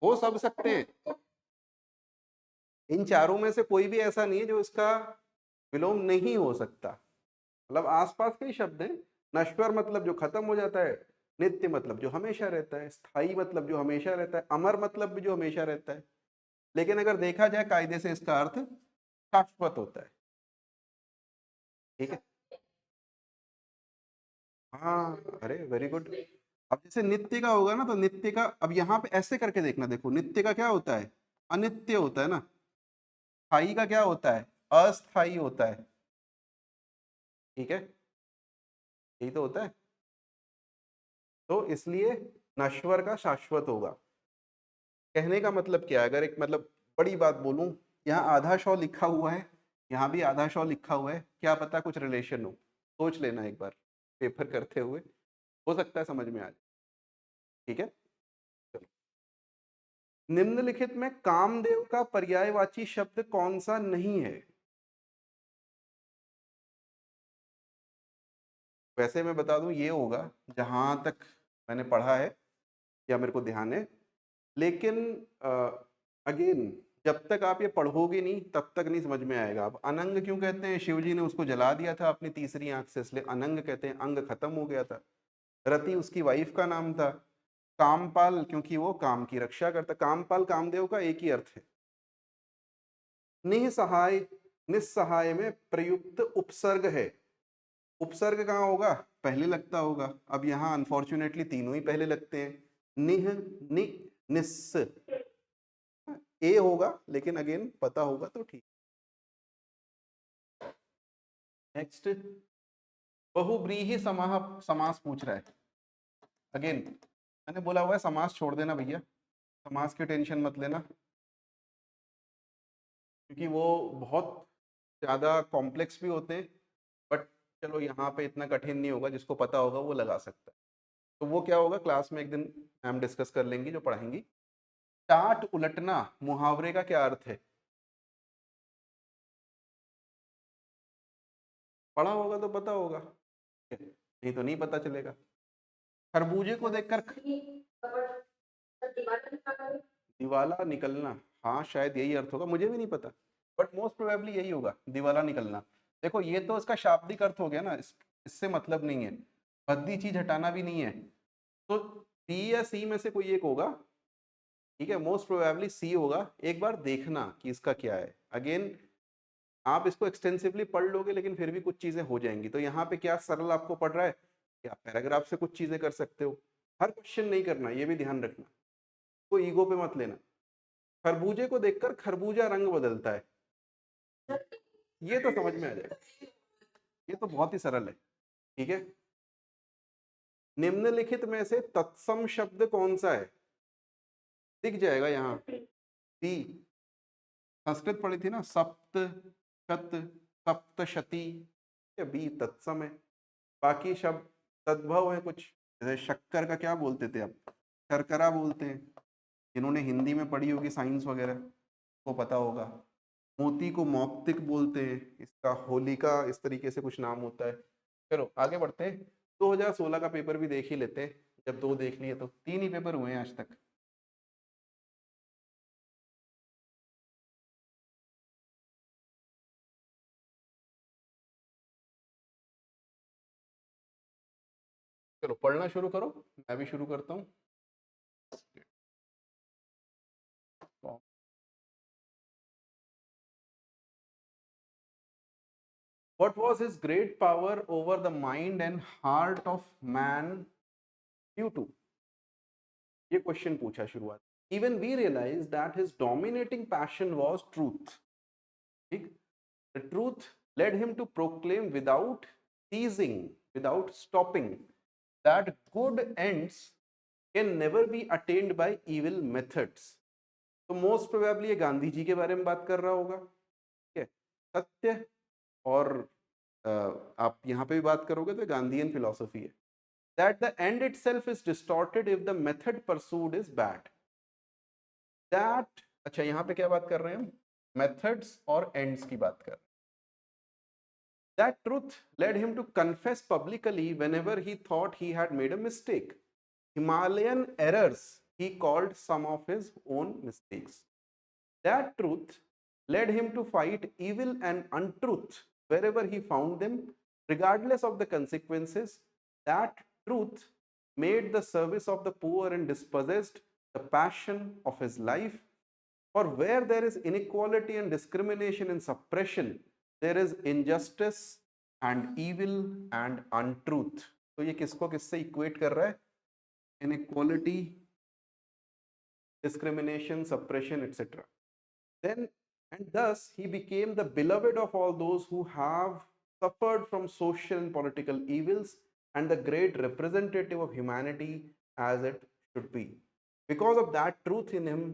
वो सब सकते हैं। इन चारों में से कोई भी ऐसा नहीं है जो इसका विलोम नहीं हो सकता। मतलब आसपास के ही शब्द हैं। नश्वर मतलब जो खत्म हो जाता है, नित्य मतलब जो हमेशा रहता है, स्थायी मतलब जो हमेशा रहता है, अमर मतलब भी जो हमेशा रहता है। लेकिन अगर देखा जाए कायदे से इसका अर्थ शाश्वत होता है। ठीक है, हाँ, अरे वेरी गुड। अब जैसे नित्य का होगा ना, तो नित्य का अब यहाँ पे ऐसे करके देखना, देखो नित्य का क्या होता है? अनित्य होता है ना। स्थायी का क्या होता है? अस्थाई होता है। ठीक है, यही तो होता है। तो इसलिए नश्वर का शाश्वत होगा। कहने का मतलब क्या है, अगर एक मतलब बड़ी बात बोलूं, यहाँ आधा शौ लिखा हुआ है, यहाँ भी आधा शौ लिखा हुआ है, क्या पता कुछ रिलेशन हो। सोच लेना एक बार पेपर करते हुए, हो सकता है समझ में आ जाए। ठीक है, चलो। निम्नलिखित में कामदेव का पर्यायवाची शब्द कौन सा नहीं है? वैसे मैं बता दूं, ये होगा जहां तक मैंने पढ़ा है या मेरे को ध्यान है। लेकिन अगेन, जब तक आप ये पढ़ोगे नहीं तब तक नहीं समझ में आएगा। अब अनंग क्यों कहते हैं? शिव जी ने उसको जला दिया था अपनी तीसरी आंख से, इसलिए अनंग कहते हैं, अंग खत्म हो गया था। रति उसकी वाइफ का नाम था। कामपाल क्योंकि वो काम की रक्षा करता। कामपाल कामदेव का एक ही अर्थ है। निसहाय, निस्सहाय में प्रयुक्त उपसर्ग है। उपसर्ग कहाँ होगा? पहले लगता होगा। अब यहाँ अनफॉर्चुनेटली तीनों ही पहले लगते हैं। निह, नि, निस्स। ए होगा, लेकिन अगेन पता होगा तो ठीक। नेक्स्ट, बहुब्रीहि समाह समास पूछ रहा है। अगेन मैंने बोला हुआ है समास छोड़ देना भैया, समास की टेंशन मत लेना, क्योंकि वो बहुत ज्यादा कॉम्प्लेक्स भी होते हैं। बट चलो, यहाँ पे इतना कठिन नहीं होगा, जिसको पता होगा वो लगा सकता है। तो वो क्या होगा, क्लास में एक दिन मैम डिस्कस कर लेंगी जो पढ़ाएंगी। टाट उलटना मुहावरे का क्या अर्थ है? पढ़ा होगा तो पता होगा, नहीं तो नहीं पता चलेगा। खरबूजे को देखकर दिवाला निकलना, हाँ शायद यही अर्थ होगा, मुझे भी नहीं पता, बट मोस्ट प्रोबेबली यही होगा, दिवाला निकलना। देखो ये तो इसका शाब्दिक अर्थ हो गया ना, इससे मतलब नहीं है। भद्दी चीज हटाना भी नहीं है। तो सी या सी में से कोई एक होगा। ठीक है, मोस्ट प्रोबेबली सी होगा। एक बार देखना कि इसका क्या है। अगेन आप इसको एक्सटेंसिवली पढ़ लोगे लेकिन फिर भी कुछ चीजें हो जाएंगी। तो यहाँ पे क्या सरल आपको पढ़ रहा है कि आप पैराग्राफ से कुछ चीजें कर सकते हो। हर क्वेश्चन नहीं करना, ये भी ध्यान रखना, कोई ईगो पे मत लेना। खरबूजे को देखकर खरबूजा रंग बदलता है, ये तो समझ में आ जाएगा, ये तो बहुत ही सरल है। ठीक है, निम्नलिखित में से तत्सम शब्द कौन सा है? दिख जाएगा यहाँ, बी। संस्कृत पढ़ी थी ना, सप्त, शत, सप्तशती, या बी तत्सम है। बाकी शब्द तद्भव है कुछ। जैसे शक्कर का क्या बोलते थे आप? शर्करा बोलते हैं। जिन्होंने हिंदी में पढ़ी होगी साइंस वगैरह को पता होगा। मोती को मौक्तिक बोलते हैं, इसका होलिका इस तरीके से कुछ नाम होता है। चलो आगे बढ़ते हैं। 2016 का पेपर भी देख ही लेते हैं, जब 2 देख लिए तो 3 ही पेपर हुए हैं आज तक। चलो पढ़ना शुरू करो, मैं भी शुरू करता हूँ। What was his great power over the mind and heart of man due to? ये क्वेश्चन पूछा शुरुआत। Even we realized that his dominating passion was truth. ठीक? The truth led him to proclaim without ceasing, without stopping, that good ends can never be attained by evil methods. तो most probably ये गांधी जी के बारे में बात कर रहा होगा। ठीक है, सत्य और आप यहाँ पे भी बात करोगे तो गांधीयन फिलॉसफी है। That the end itself is distorted if the method pursued is bad. That अच्छा यहाँ पे क्या बात कर रहे हैं हम? मेथड्स और एंड्स की बात कर रहे हैं। That truth led him to confess publicly whenever he thought he had made a mistake. Himalayan errors he called some of his own mistakes. That truth led him to fight evil and untruth wherever he found them, regardless of the consequences. That truth made the service of the poor and dispossessed the passion of his life. For where there is inequality and discrimination and suppression, there is injustice and evil and untruth. तो ये किसको किससे equate कर रहा है? Inequality, discrimination, suppression, etc. Then and thus he became the beloved of all those who have suffered from social and political evils and the great representative of humanity as it should be. Because of that truth in him,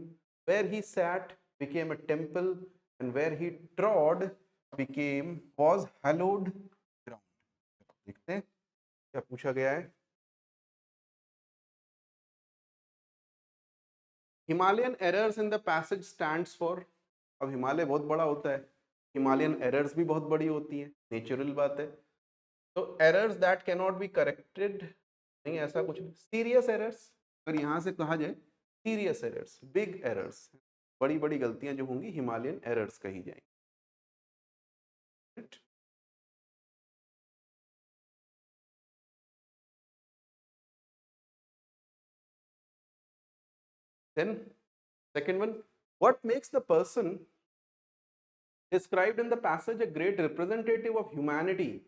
where he sat became a temple and where he trod became was hallowed ground. देखते हैं क्या पूछा गया है। Himalayan errors in the passage stands for, अब हिमालय बहुत बड़ा होता है, हिमालयन एरर्स भी बहुत बड़ी होती हैं, नेचुरल बात है। तो errors that can not be corrected, नहीं ऐसा कुछ नहीं, सीरियस एरर्स, अगर यहाँ से कहा जाए सीरियस एरर्स, बिग एरर्स, बड़ी बड़ी गलतियां जो होंगी हिमालयन एरर्स कही जाएंगी। Then second one, what makes the person described in the passage a great representative of humanity?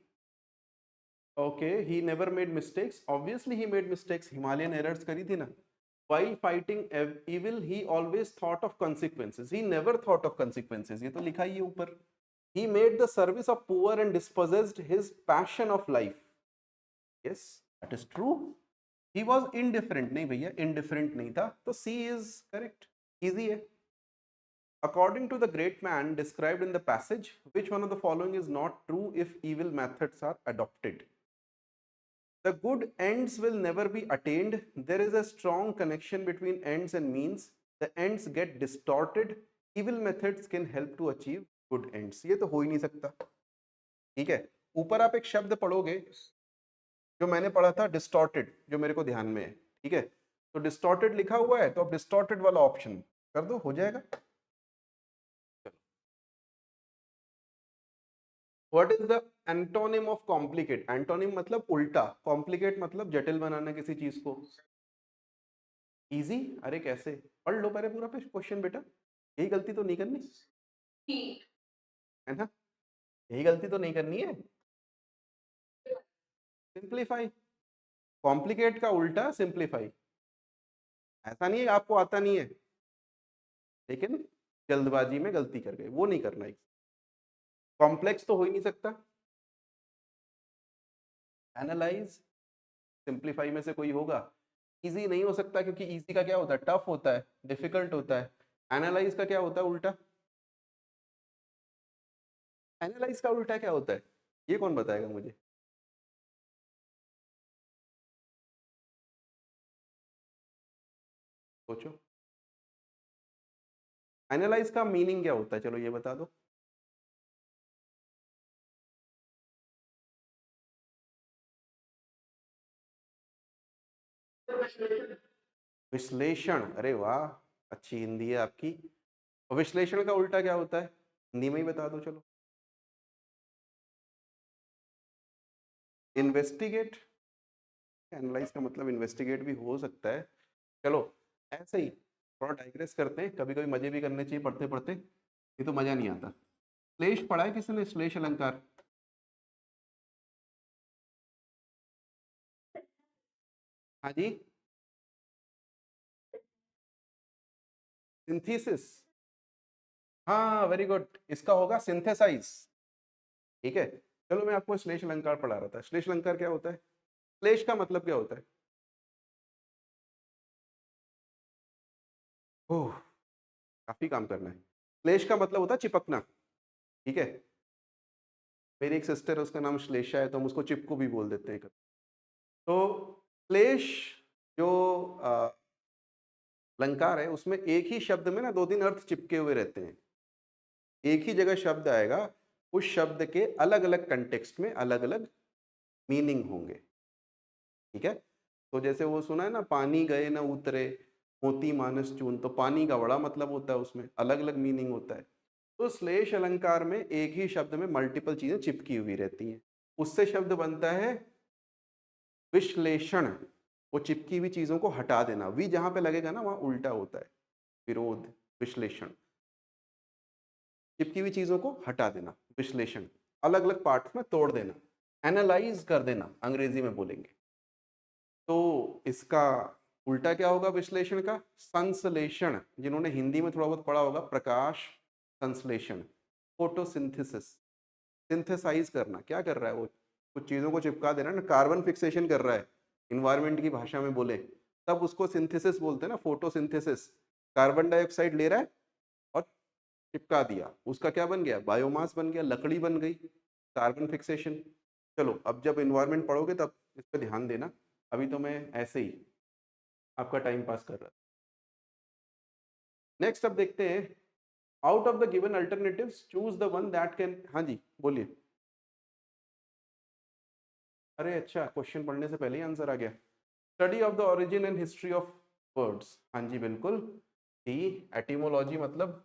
Okay, he never made mistakes. Obviously, he made mistakes. Himalayan errors करी थी ना. While fighting evil, he always thought of consequences. He never thought of consequences. ये तो लिखा ही है ऊपर. He made the service of poor and dispossessed his passion of life. Yes, that is true. He was indifferent. नहीं भैया, indifferent नहीं था. तो C is correct. Easy है. According to the great man described in the passage, which one of the following is not true if evil methods are adopted? The good ends will never be attained. There is a strong connection between ends and means. The ends get distorted. Evil methods can help to achieve good ends. ये तो हो ही नहीं सकता। ठीक है, ऊपर आप एक शब्द पढ़ोगे जो मैंने पढ़ा था, डिस्टॉर्टेड, जो मेरे को ध्यान में है। ठीक है, तो डिस्टॉर्टेड लिखा हुआ है तो अब डिस्टॉर्टेड वाला ऑप्शन कर दो, हो जाएगा। What is the antonym of complicate? Antonym मतलब उल्टा, कॉम्प्लिकेट मतलब जटिल बनाना किसी चीज को। इजी? अरे कैसे? पढ़ लो पहले पूरा क्वेश्चन बेटा, यही गलती तो नहीं करनी है ना, यही गलती तो नहीं करनी है। सिंप्लीफाई, कॉम्प्लिकेट का उल्टा सिंप्लीफाई। ऐसा नहीं है आपको आता नहीं है, लेकिन जल्दबाजी में गलती कर गए, वो नहीं करना है। कॉम्प्लेक्स तो हो ही नहीं सकता। एनालाइज, सिंप्लीफाई में से कोई होगा? इजी नहीं हो सकता, क्योंकि इजी का क्या होता है? टफ होता है, डिफिकल्ट होता है। एनालाइज का क्या होता है? उल्टा। एनालाइज का उल्टा क्या होता है? ये कौन बताएगा मुझे? सोचो, एनालाइज का मीनिंग क्या होता है, चलो ये बता दो। विश्लेषण, अरे वाह, अच्छी हिंदी है आपकी। और विश्लेषण का उल्टा क्या होता है, हिंदी में ही बता दो चलो। इन्वेस्टिगेट, एनालाइज का मतलब इन्वेस्टिगेट भी हो सकता है। चलो ऐसे ही थोड़ा डाइग्रेस करते हैं, कभी कभी मजे भी करने चाहिए पढ़ते पढ़ते, ये तो मजा नहीं आता। श्लेष पढ़ा है किसी ने, श्लेष अलंकार? हाँ जी, सिंथेसिस, हाँ वेरी गुड, इसका होगा सिंथेसाइज। ठीक है, चलो मैं आपको श्लेष अलंकार पढ़ा रहा था। श्लेष अलंकार क्या होता है, श्लेष का मतलब क्या होता है? ओह, काफी काम करना है। श्लेष का मतलब होता है चिपकना। ठीक है, मेरी एक सिस्टर है, उसका नाम श्लेषा है, तो हम उसको चिपकू भी बोल देते हैं। तो श्लेष जो अलंकार है, उसमें एक ही शब्द में ना दो तीन अर्थ चिपके हुए रहते हैं। एक ही जगह शब्द आएगा, उस शब्द के अलग अलग कंटेक्स्ट में अलग अलग मीनिंग होंगे। ठीक है, तो जैसे वो सुना है ना, पानी गए ना उतरे मोती मानस चून, तो पानी का बड़ा मतलब होता है, उसमें अलग अलग मीनिंग होता है। तो श्लेष अलंकार में एक ही शब्द में मल्टीपल चीजें चिपकी हुई रहती हैं, उससे शब्द बनता है विश्लेषण। वो चिपकी हुई चीजों को हटा देना, वी जहां पे लगेगा ना वहां उल्टा होता है, विरोध, विश्लेषण। चिपकी हुई चीजों को हटा देना, विश्लेषण, अलग अलग पार्ट्स में तोड़ देना, एनालाइज कर देना अंग्रेजी में बोलेंगे। तो इसका उल्टा क्या होगा विश्लेषण का, संश्लेषण। जिन्होंने हिंदी में थोड़ा बहुत पढ़ा होगा, प्रकाश संश्लेषण, फोटोसिंथेसिस। सिंथेसाइज करना, क्या कर रहा है वो, कुछ चीजों को चिपका देना ना, कार्बन फिक्सेशन कर रहा है, इन्वायरमेंट की भाषा में बोले तब उसको सिंथेसिस बोलते हैं ना, फोटोसिंथेसिस। कार्बन डाइऑक्साइड ले रहा है और चिपका दिया, उसका क्या बन गया, बायोमास बन गया, लकड़ी बन गई, कार्बन फिक्सेशन। चलो अब जब इन्वायरमेंट पढ़ोगे तब इस पर ध्यान देना, अभी तो मैं ऐसे ही आपका टाइम पास कर रहा था। नेक्स्ट अब देखते हैं, out of the given alternatives choose the one that can, हाँ जी बोलिए। अरे अच्छा, क्वेश्चन पढ़ने से पहले ही आंसर आ गया। Study of the origin and history of words, हाँ जी बिल्कुल। टी, एटिमोलॉजी मतलब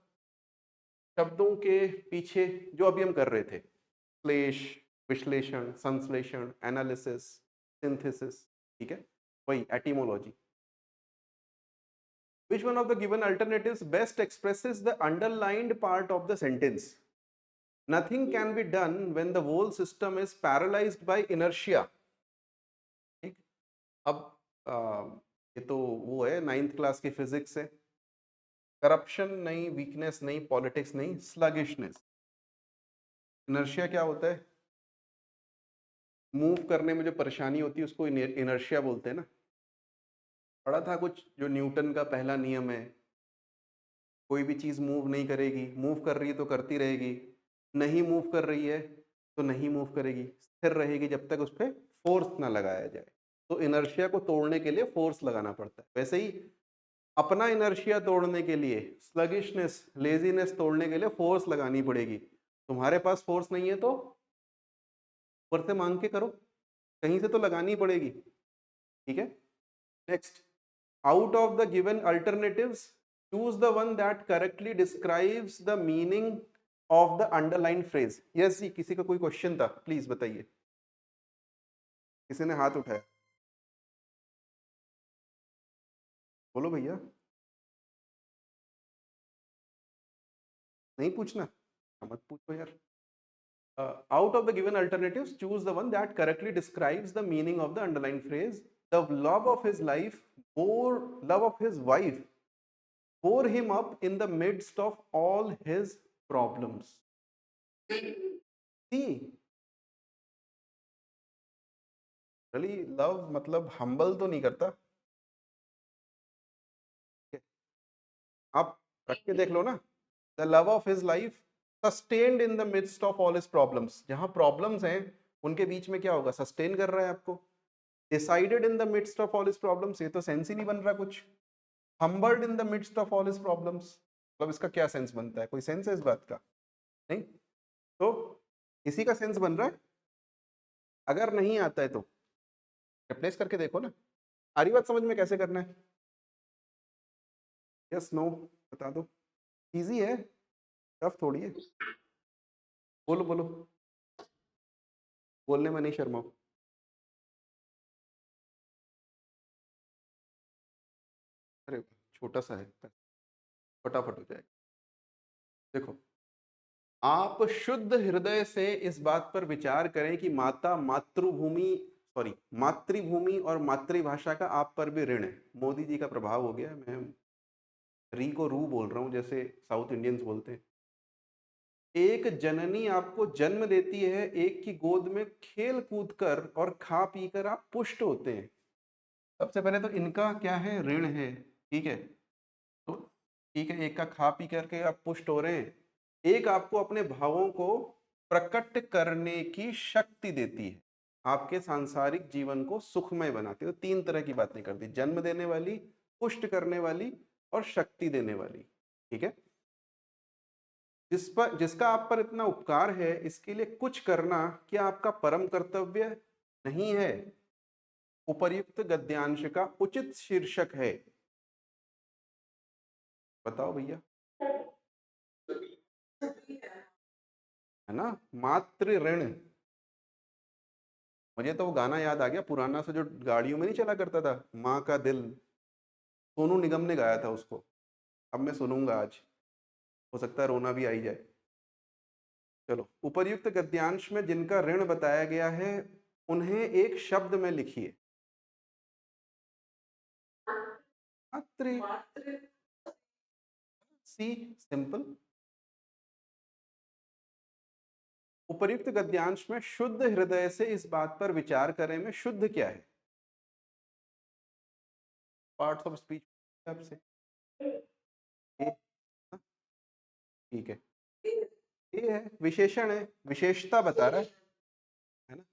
शब्दों के पीछे, जो अभी हम कर रहे थे, श्लेष, विश्लेषण, संश्लेषण, एनालिसिस, सिंथेसिस। ठीक है, वही etymology. Which one of the given alternatives best expresses the underlined part of the sentence? Nothing can be done when the whole system is paralyzed by inertia. ठीक, अब ये तो वो है नाइन्थ क्लास की फिजिक्स है। करप्शन नहीं, weakness नहीं, पॉलिटिक्स नहीं, स्लगिशनेस। इनर्शिया क्या होता है, मूव करने में जो परेशानी होती है उसको इनर्शिया बोलते हैं ना। पढ़ा था कुछ, जो न्यूटन का पहला नियम है, कोई भी चीज मूव नहीं करेगी, मूव कर रही है तो करती रहेगी, नहीं मूव कर रही है तो नहीं मूव करेगी, स्थिर रहेगी जब तक उस पर फोर्स ना लगाया जाए। तो इनर्शिया को तोड़ने के लिए फोर्स लगाना पड़ता है। वैसे ही अपना इनर्शिया तोड़ने के लिए, स्लगिशनेस, लेजीनेस तोड़ने के लिए फोर्स लगानी पड़ेगी। तुम्हारे पास फोर्स नहीं है तो ऊपर से मांग के करो, कहीं से तो लगानी पड़ेगी। ठीक है, next, out of the given alternatives choose the one that correctly describes the meaning of the underline phrase. Yes जी, किसी का कोई क्वेश्चन था, प्लीज बताइए। किसी ने हाथ उठाया, बोलो भैया। नहीं पूछना, मत पूछो यार। Out of the given alternatives, choose the one that correctly describes the meaning of the underlined phrase. The love of his life, love of his wife, bore him up in the midst of all his problems. See, really love मतलब humble तो नहीं करता। आप रख के देख लो ना, the love of his life sustained in the midst of all his problems। जहां problems हैं उनके बीच में क्या होगा, sustain कर रहा है आपको। Decided in the midst of all his problems, ये तो सेंस ही नहीं बन रहा कुछ। Humbled in the midst of all his problems, मतलब इसका क्या सेंस बनता है? कोई सेंस है इस बात का? नहीं। तो इसी का सेंस बन रहा है। अगर नहीं आता है तो रिप्लेस करके देखो ना। आ रही बात समझ में कैसे करना है? यस नो बता दो। इजी है, टफ थोड़ी है। बोलो बोलो, बोलने में नहीं शर्माओ। अरे छोटा सा है, फटाफट हो जाएगा। देखो, आप शुद्ध हृदय से इस बात पर विचार करें कि मातृभूमि और मातृभाषा का आप पर भी ऋण है। मोदी जी का प्रभाव हो गया, मैं री को रू बोल रहा हूँ जैसे साउथ इंडियंस बोलते हैं। एक जननी आपको जन्म देती है, एक की गोद में खेल कूद कर और खा पी कर आप पुष्ट होते हैं। सबसे पहले तो इनका क्या है? ऋण है, ठीक है। तो ठीक है, एक का खा पी करके आप पुष्ट हो रहे हैं, एक आपको अपने भावों को प्रकट करने की शक्ति देती है, आपके सांसारिक जीवन को सुखमय बनाती है। तो तीन तरह की बातें कर दी, जन्म देने वाली, पुष्ट करने वाली और शक्ति देने वाली, ठीक है। जिसका आप पर इतना उपकार है, इसके लिए कुछ करना क्या आपका परम कर्तव्य नहीं है? उपर्युक्त गद्यांश का उचित शीर्षक है, बताओ भैया, है ना? मातृ ऋण। मुझे तो वो गाना याद आ गया पुराना सा, जो गाड़ियों में नहीं चला करता था, माँ का दिल। सोनू निगम ने गाया था उसको। अब मैं सुनूंगा आज, हो सकता है रोना भी आई जाए। चलो, उपर्युक्त गद्यांश में जिनका ऋण बताया गया है, उन्हें एक शब्द में लिखिए। मातृ, सी, सिंपल। उपर्युक्त गद्यांश में शुद्ध हृदय से इस बात पर विचार करें में शुद्ध क्या है? पार्ट्स ऑफ स्पीच आपसे, ठीक है। ये है, विशेषण है, विशेषता बता रहा है ना?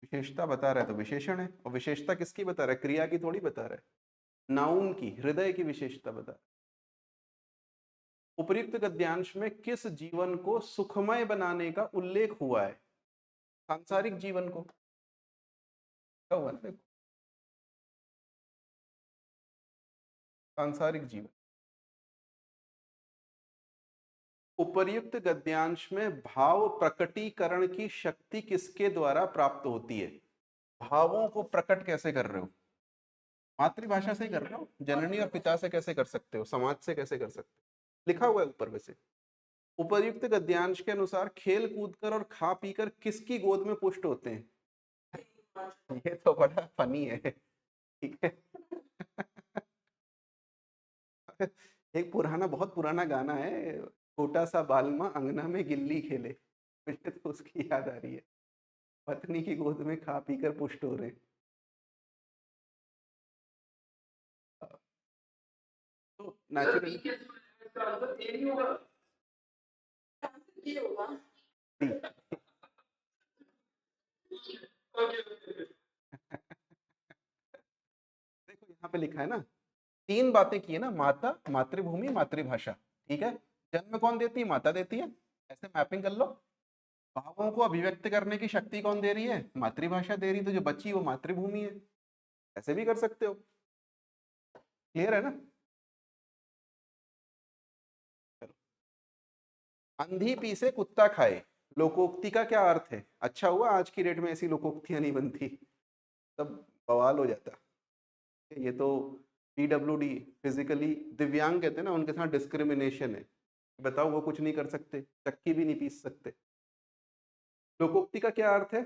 विशेषता बता रहा है तो विशेषण है। और विशेषता किसकी बता रहा है? क्रिया की थोड़ी बता रहा है, नाउन की, हृदय की विशेषता बता रहा है। उपर्युक्त गद्यांश में किस जीवन को सुखमय बनाने का उल्लेख हुआ है? सांसारिक जीवन को, क्या हुआ ना, देखो, सांसारिक जीवन। उपर्युक्त गद्यांश में भाव प्रकटीकरण की शक्ति किसके द्वारा प्राप्त होती है? भावों को प्रकट कैसे कर रहे हो? मातृभाषा से ही कर रहे हो, जननी और पिता से कैसे कर सकते हो? समाज से कैसे कर सकते हो? लिखा हुआ है ऊपर वैसे। उपर्युक्त गद्यांश के अनुसार खेल कूद कर और खा पीकर किसकी गोद में पुष्ट होते हैं? ये तो बड़ा फनी है, ठीक है। एक पुराना, बहुत पुराना गाना है, छोटा सा बालमा अंगना में गिल्ली खेले, मुझे तो उसकी याद आ रही है। पत्नी की गोद में खा पी कर पुष्ट हो रहे हैं। तो नेचुरली देखो यहाँ पे लिखा है ना, तीन बातें की है ना, माता, मातृभूमि, मातृभाषा, ठीक है। जन्म कौन देती है? माता देती है, ऐसे मैपिंग कर लो। भावों को अभिव्यक्त करने की शक्ति कौन दे रही है? मातृभाषा दे रही है, तो जो बची वो मातृभूमि है। ऐसे भी कर सकते हो, क्लियर है ना? चलो, अंधी पी से कुत्ता खाए, लोकोक्ति का क्या अर्थ है? अच्छा हुआ आज की डेट में ऐसी लोकोक्तियां नहीं बनती, तब बवाल हो जाता। ये तो पीडब्ल्यूडी, फिजिकली दिव्यांग कहते हैं ना, उनके साथ डिस्क्रिमिनेशन है। बताओ, वो कुछ नहीं कर सकते, चक्की भी नहीं पीस सकते। लोकोक्ति का क्या अर्थ है?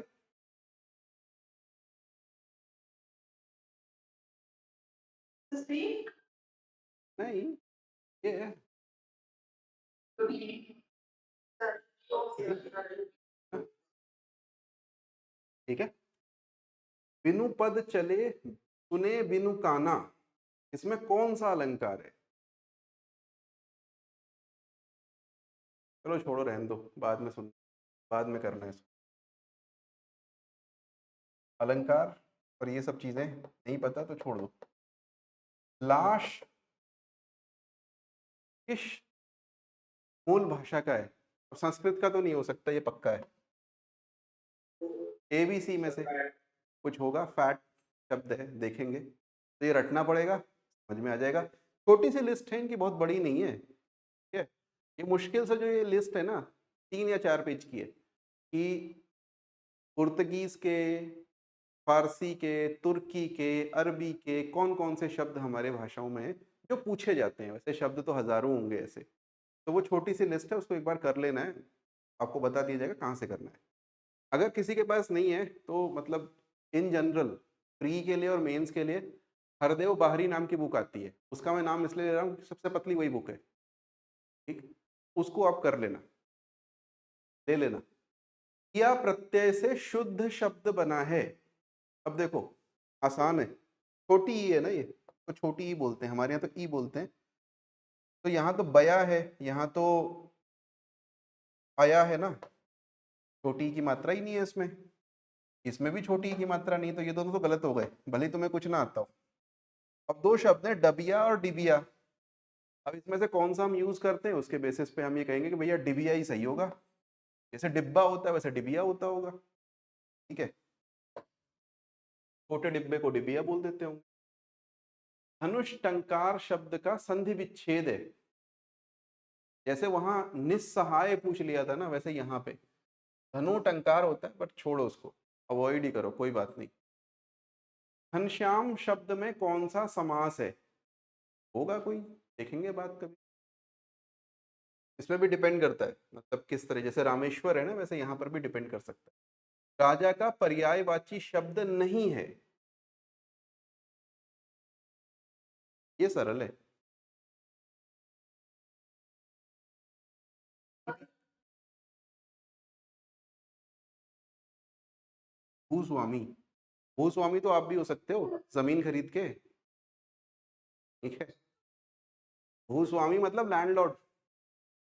नहीं, ये है, ठीक है। बिनु पद चले सुने बिनु काना, इसमें कौन सा अलंकार है? चलो छोड़ो, रहने दो, बाद में सुन, बाद में करना है इसको। अलंकार और ये सब चीजें नहीं पता तो छोड़ दो। लाश किस मूल भाषा का है? अब संस्कृत का तो नहीं हो सकता, ये पक्का है। एबीसी में से कुछ होगा, फैट शब्द है, देखेंगे। तो ये रटना पड़ेगा, समझ में आ जाएगा। छोटी सी लिस्ट है, इनकी बहुत बड़ी नहीं है, ठीक है। ये मुश्किल से जो ये लिस्ट है ना, 3 या 4 पेज की है कि पुर्तगीज के, फारसी के, तुर्की के, अरबी के कौन-कौन से शब्द हमारे भाषाओं में हैं, जो पूछे जाते हैं। वैसे शब्द तो हज़ारों होंगे ऐसे। तो वो छोटी-सी लिस्ट है, उसको एक बार कर लेना है, आपको बता दिया जाएगा कहाँ से करना है। अगर किसी के पास नहीं है, तो मतलब इन जनरल प्री के लिए और मेंस के लिए हरदेव बाहरी नाम की बुक आती है। उसका मैं नाम इसलिए ले रहा हूँ क्योंकि सबसे पतली वही बुक है, ठीक? उसको आप कर लेना, ले लेना। किया प्रत्यय से शुद्ध शब्द बना है। अब देखो, आसान है, छोटी ई है ना ये, तो छोटी ई बोलते हैं, हमारे यहाँ तो ई बोलते हैं। तो यहाँ तो बया है, यहाँ तो आया है ना, छोटी ई की मात्रा ही नहीं है इसमें। इसमें भी छोटी ई की मात्रा नहीं है, तो ये दोनों तो गलत हो गए, भले ही तुम्हें कुछ ना आता हो। अब 2 शब्द हैं, डबिया और डिबिया। अब इसमें से कौन सा हम यूज करते हैं, उसके बेसिस पे हम ये कहेंगे कि भैया डिबिया ही सही होगा। जैसे डिब्बा होता है वैसे डिबिया होता होगा, ठीक है। छोटे डिब्बे को डिबिया बोल देते होंगे। धनुष टंकार शब्द का संधि विच्छेद है। जैसे वहां निस्सहाय पूछ लिया था ना, वैसे यहाँ पे धनु टंकार होता है, बट छोड़ो उसको, अवॉइड ही करो, कोई बात नहीं। घनश्याम शब्द में कौन सा समास है? होगा कोई, देखेंगे बात कभी। इसमें भी डिपेंड करता है, मतलब किस तरह, जैसे रामेश्वर है ना, वैसे यहाँ पर भी डिपेंड कर सकता है। राजा का पर्यायवाची शब्द नहीं है, ये सरल है। भूस्वामी, भूस्वामी तो आप भी हो सकते हो, जमीन खरीद के, ठीक है। भूस्वामी मतलब लैंडलॉर्ड,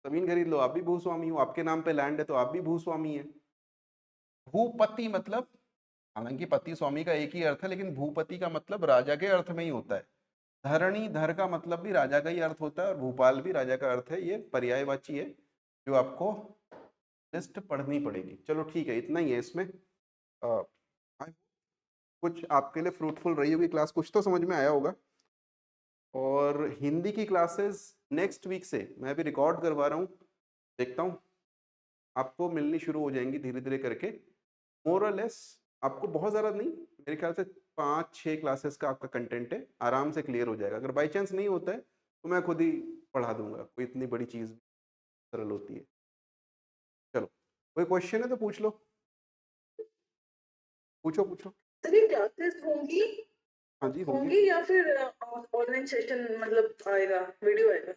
जमीन खरीद लो, आप भी भूस्वामी हो, आपके नाम पे लैंड है तो आप भी भूस्वामी है। भूपति मतलब, हालांकि पति स्वामी का एक ही अर्थ है, लेकिन भूपति का मतलब राजा के अर्थ में ही होता है। धरणी धर का मतलब भी राजा का ही अर्थ होता है, और भूपाल भी राजा का अर्थ है। ये पर्यायवाची है जो आपको लिस्ट पढ़नी पड़ेगी। चलो ठीक है, इतना ही है इसमें। कुछ आपके लिए फ्रूटफुल रही होगी क्लास, कुछ तो समझ में आया होगा। और हिंदी की क्लासेस नेक्स्ट वीक से मैं भी रिकॉर्ड करवा रहा हूँ, देखता हूँ आपको मिलनी शुरू हो जाएंगी धीरे धीरे करके। मोर और लेस आपको बहुत ज़्यादा नहीं, मेरे ख्याल से 5-6 क्लासेस का आपका कंटेंट है, आराम से क्लियर हो जाएगा। अगर बाई चांस नहीं होता है तो मैं खुद ही पढ़ा दूंगा, कोई इतनी बड़ी चीज़ सरल होती है। चलो, कोई क्वेश्चन है तो पूछ लो, पूछो पूछो। सभी क्लासेस होंगी हाँ जी होंगे। होंगी या फिर ऑनलाइन सेशन मतलब आएगा, वीडियो आएगा?